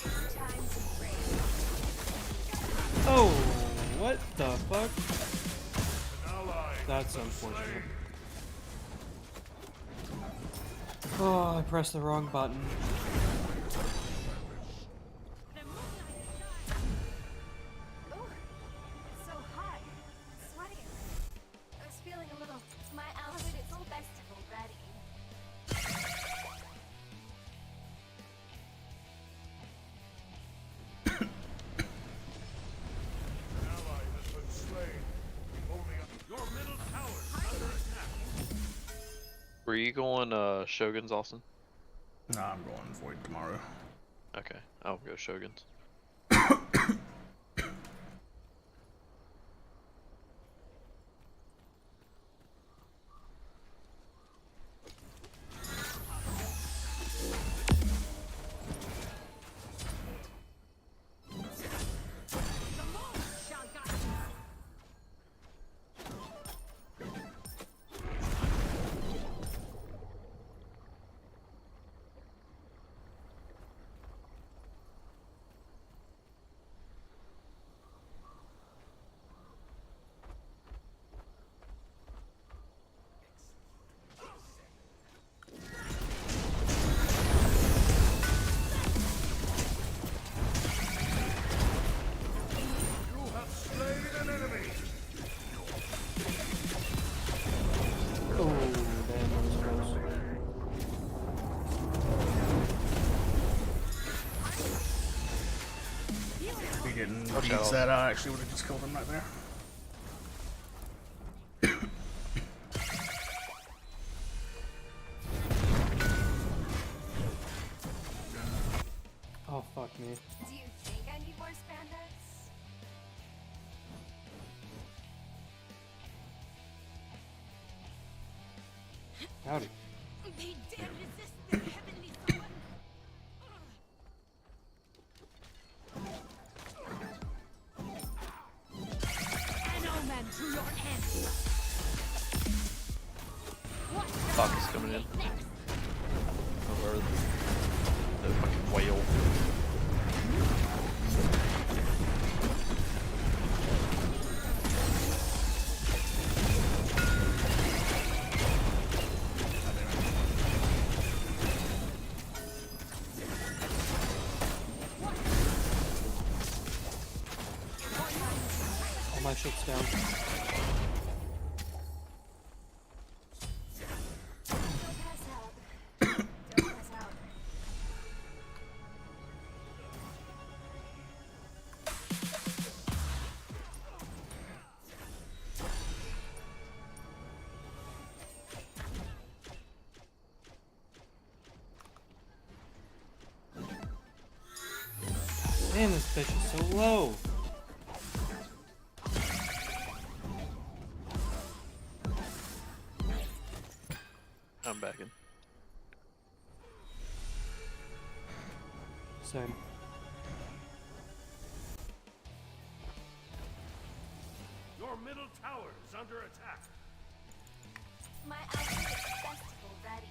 H: It's time to race.
D: Oh, what the fuck? That's unfortunate. Oh, I pressed the wrong button.
H: Ooh, so hot. Sweating. I was feeling a little. My outfit is festival ready.
F: Were you going Shoguns, Austin?
C: Nah, I'm going Void tomorrow.
F: Okay, I'll go Shoguns.
C: If he gets that, I actually would have just killed him right there.
G: Oh, fuck me.
H: Do you think I need more spandex?
G: Howdy.
H: They dare resist the heavenly someone. An omen to your end.
F: Fuck is coming in. Over the fucking whale.
G: All my shit's down.
H: Don't pass out. Don't pass out.
G: Damn, this bitch is so low.
F: I'm back in.
G: Same.
J: Your middle tower is under attack.
H: My outfit is festival ready.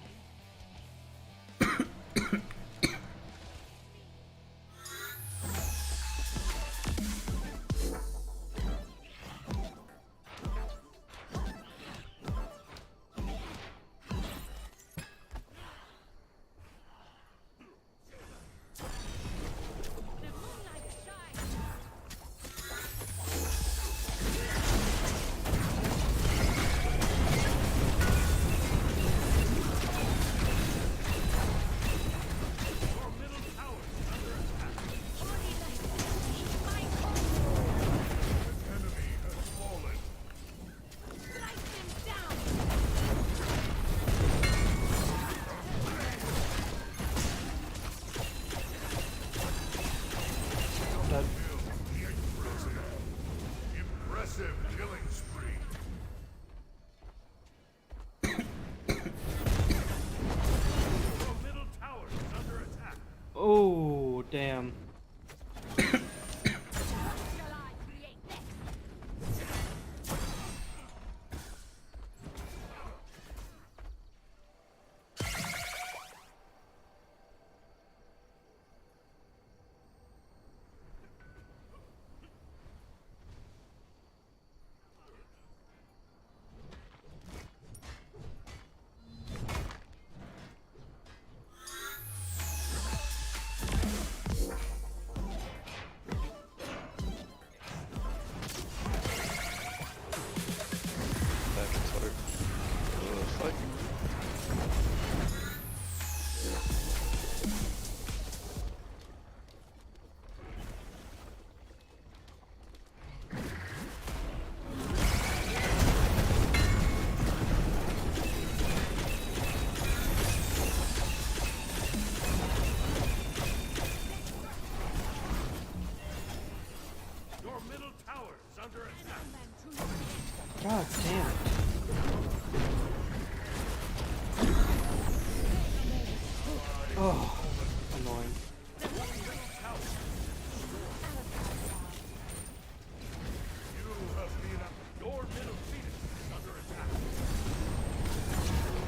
H: The moonlight shines.
J: Your middle tower is under attack.
H: My
J: Enemy has fallen.
H: slice him down.
G: That,
J: Impressive killing spree. Your middle tower is under attack.
G: oh, damn.
H: What shall I create next?
F: Back in start. Fuck.
J: Your middle tower is under attack.
G: God damn it. Oh, annoying.
J: You have been up. Your middle phoenix is under attack.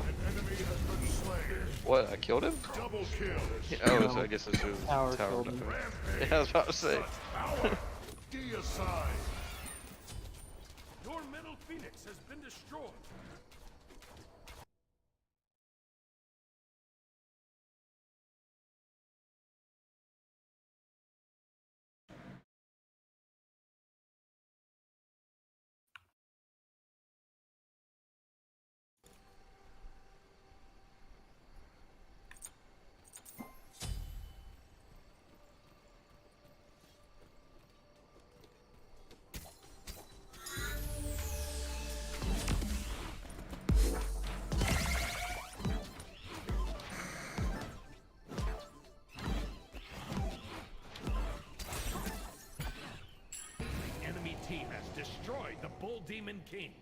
J: An enemy has been slain.
F: What? I killed him?
J: Double kill.
F: Oh, so I guess it's his
G: Tower
F: tower.
G: killed him.
F: Defense. Yeah, I was about to say.
J: Power. Deicide. Your middle phoenix has been destroyed. Demon King.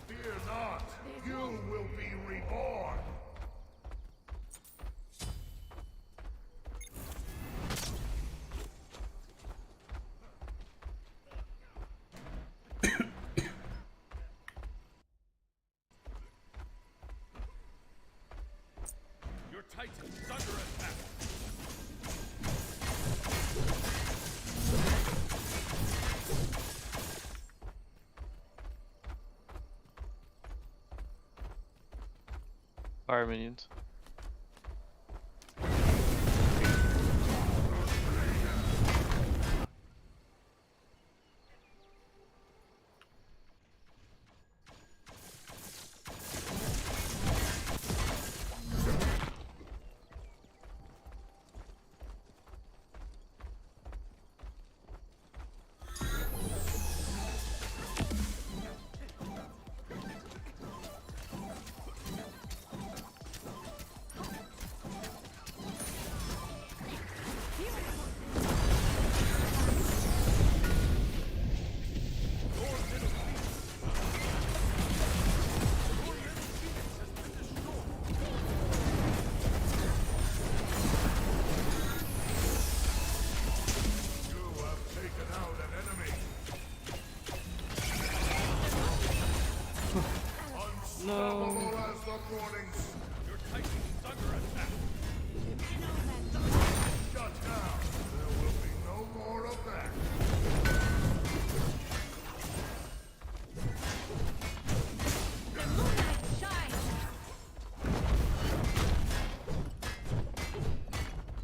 J: Fear not, you will be reborn. Your Titan is under attack.
F: Fire minions.
D: No.
J: Your Titan is under attack. Shut down. There will be no more of that.
H: The moonlight shines.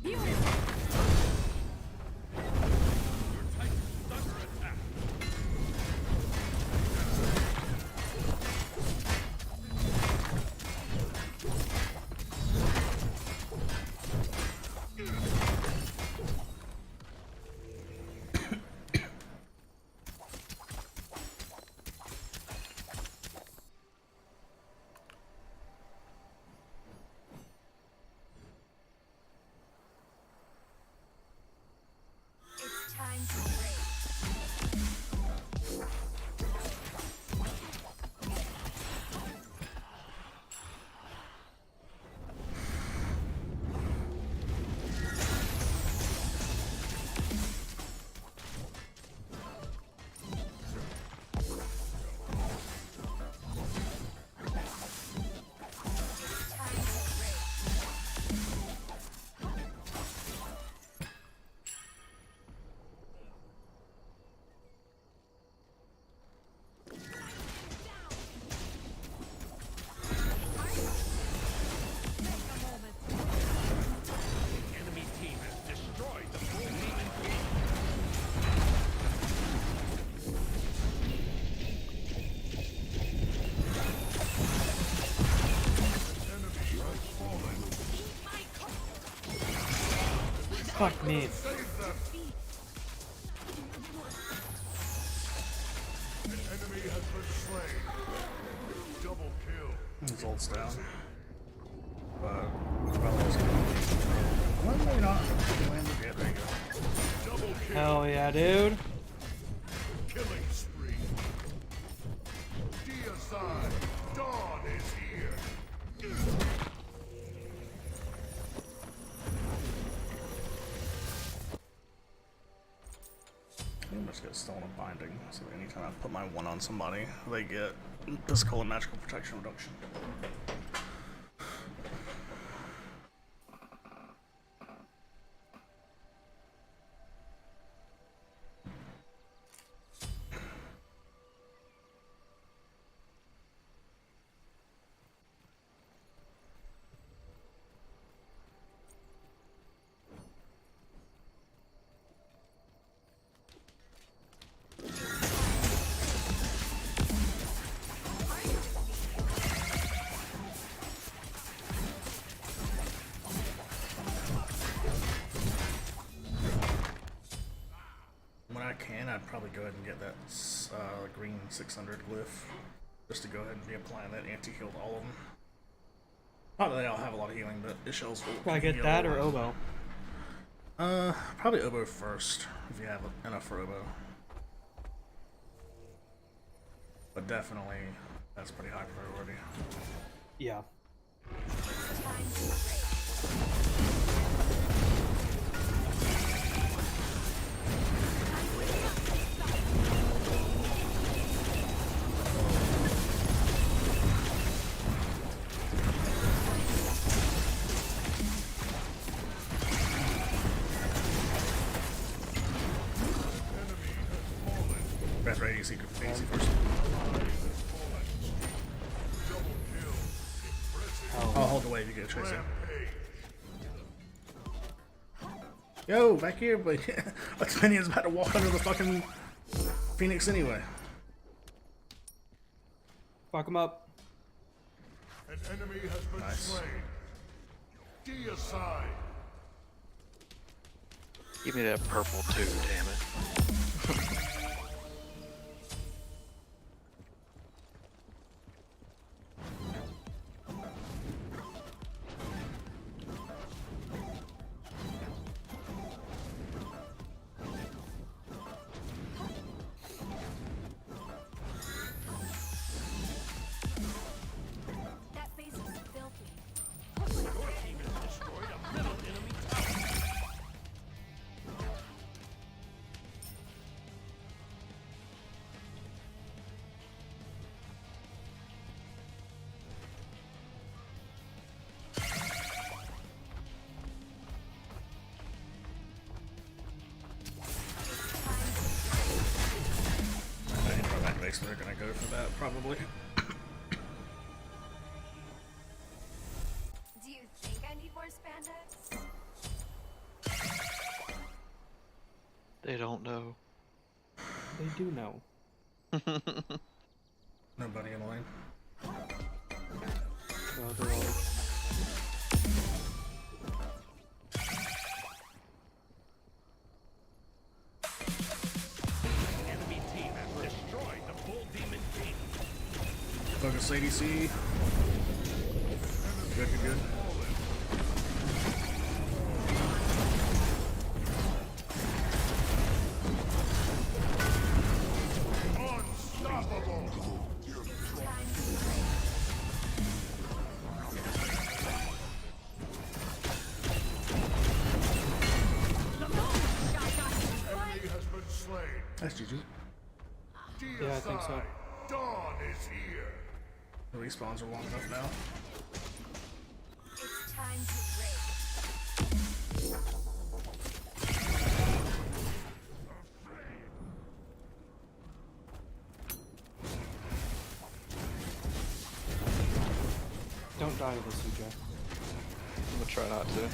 H: Beautiful.
J: Your Titan is under attack.
H: It's time to break. It's time to break.
J: Enemy team has destroyed the full Demon King. Enemy has fallen.
D: Fuck me.
J: Save them. An enemy has been slain. Double kill.
C: His ult's down. But probably just gonna well, maybe not. Yeah, there you go.
J: Double kill.
D: Hell yeah, dude.
J: Killing spree. Deicide. Dawn is here.
C: I'm just get stolen a binding. So anytime I put my one on somebody, they get physical and magical protection reduction. I'd probably go ahead and get that green 600 glyph, just to go ahead and be applying that anti-heal to all of them. Not that they all have a lot of healing, but it shells will.
D: Can I get that or oboe?
C: Probably oboe first, if you have enough for oboe. But definitely, that's pretty high priority.
D: Yeah.
C: Best right, AC first. I'll hold the wave, you get a trace in. Yo, back here, but Lex Minion's about to walk under the fucking Phoenix anyway.
D: Fuck him up.
J: An enemy has been slain. Deicide.
F: Give me that purple too, damn it.
H: That base is filthy.
J: Your team has destroyed a middle enemy tower.
C: I think our back base, they're gonna go for that, probably.
H: Do you think I need more spandex?
F: They don't know.
D: They do know.
C: Nobody in the lane.
D: No, they're all...
J: Enemy team has destroyed the full demon king.
C: Focus ADC. Good, good, good.
J: Unstoppable. Enemy has been slain.
C: That's GG.
D: Yeah, I think so.
J: Deicide. Dawn is here.
C: The respawns are long enough now.
H: It's time to raid.
D: Don't die to this, CJ.
F: I'm gonna try not to.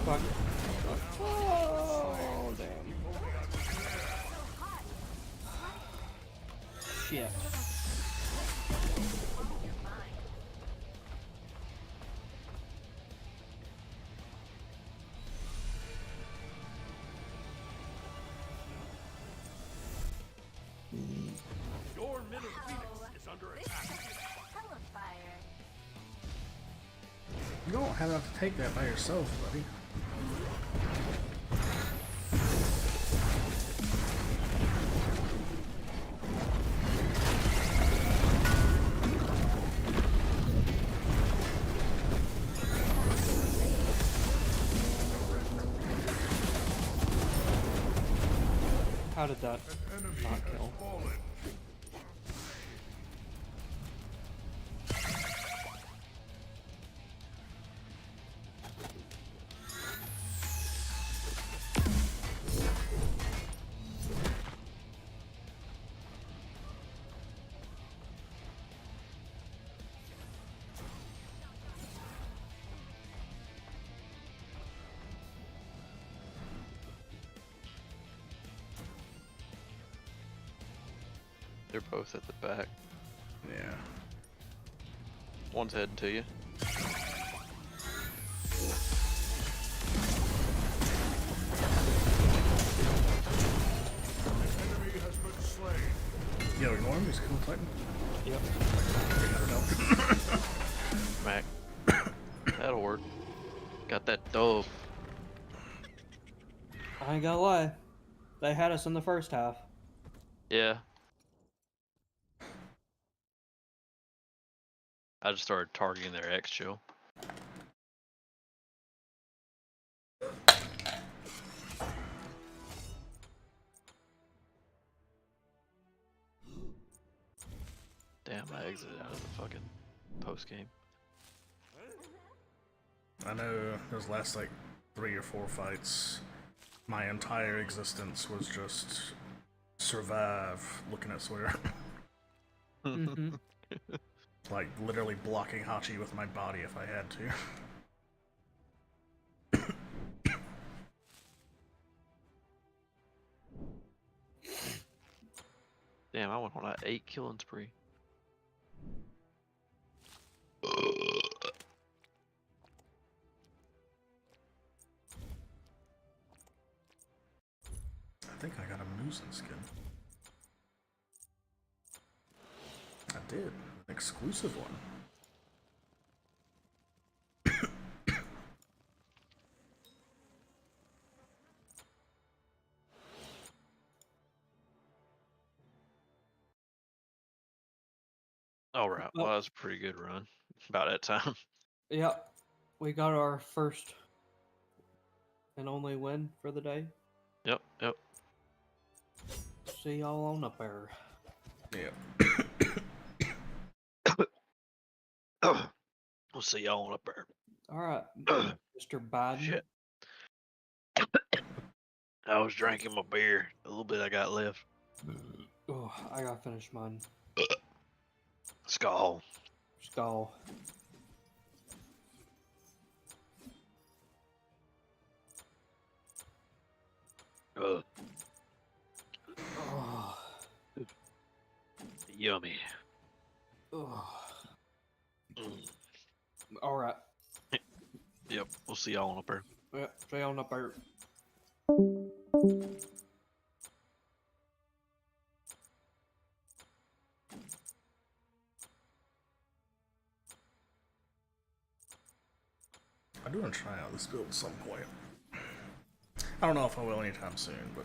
D: Fuck. Oh, damn. Shit.
J: Your middle phoenix is under
H: This
J: attack.
H: is hell of fire.
C: You don't have enough to take that by yourself, buddy.
D: How did that
J: An enemy
D: not
J: has
D: kill?
J: fallen.
F: They're both at the back.
C: Yeah.
F: One's heading to you.
J: Enemy has been slain.
C: Yo, ignore him. He's a cool Titan.
D: Yep.
C: 300 health.
F: Mac. That'll work. Got that dove.
G: I ain't gonna lie. They had us in the first half.
F: Yeah. I just started targeting their X chill. Damn, I exited out of the fucking post game.
C: I know those last like 3 or 4 fights, my entire existence was just survive looking at Sawyer.
D: Mm-hmm.
C: Like literally blocking Hachi with my body if I had to.
F: Damn, I went on an 8 killing spree.
C: I think I got a Musen skin. I did. An exclusive one.
F: Alright, well that was a pretty good run. About that time.
G: Yep. We got our first and only win for the day.
F: Yep, yep.
G: See y'all on up there.
C: Yeah.
F: We'll see y'all on up there.
G: Alright, Mr. Biden.
F: Shit. I was drinking my beer. A little bit I got left.
G: Oh, I gotta finish mine.
F: Skull.
G: Skull.
F: Oh,
G: Oh.
F: yummy.
G: Oh.
F: Mm.
G: Alright.
F: Yep, we'll see y'all on up there.
G: Yep, see y'all on up there.
C: I do want to try out this build at some point. I don't know if I will anytime soon, but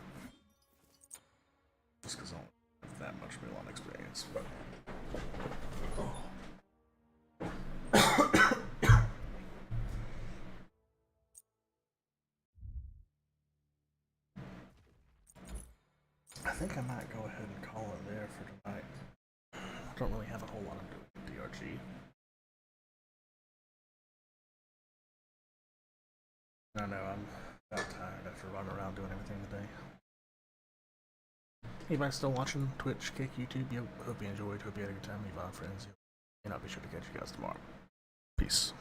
C: just because I don't have that much Milan experience. But I think I might go ahead and call it there for tonight. I don't really have a whole lot to do with DRG. I know, I'm about tired after running around doing everything today. Anybody still watching Twitch, Kick, YouTube? Hope you enjoyed, hope you had a good time, leave on friends. And I'll be sure to catch you guys tomorrow. Peace.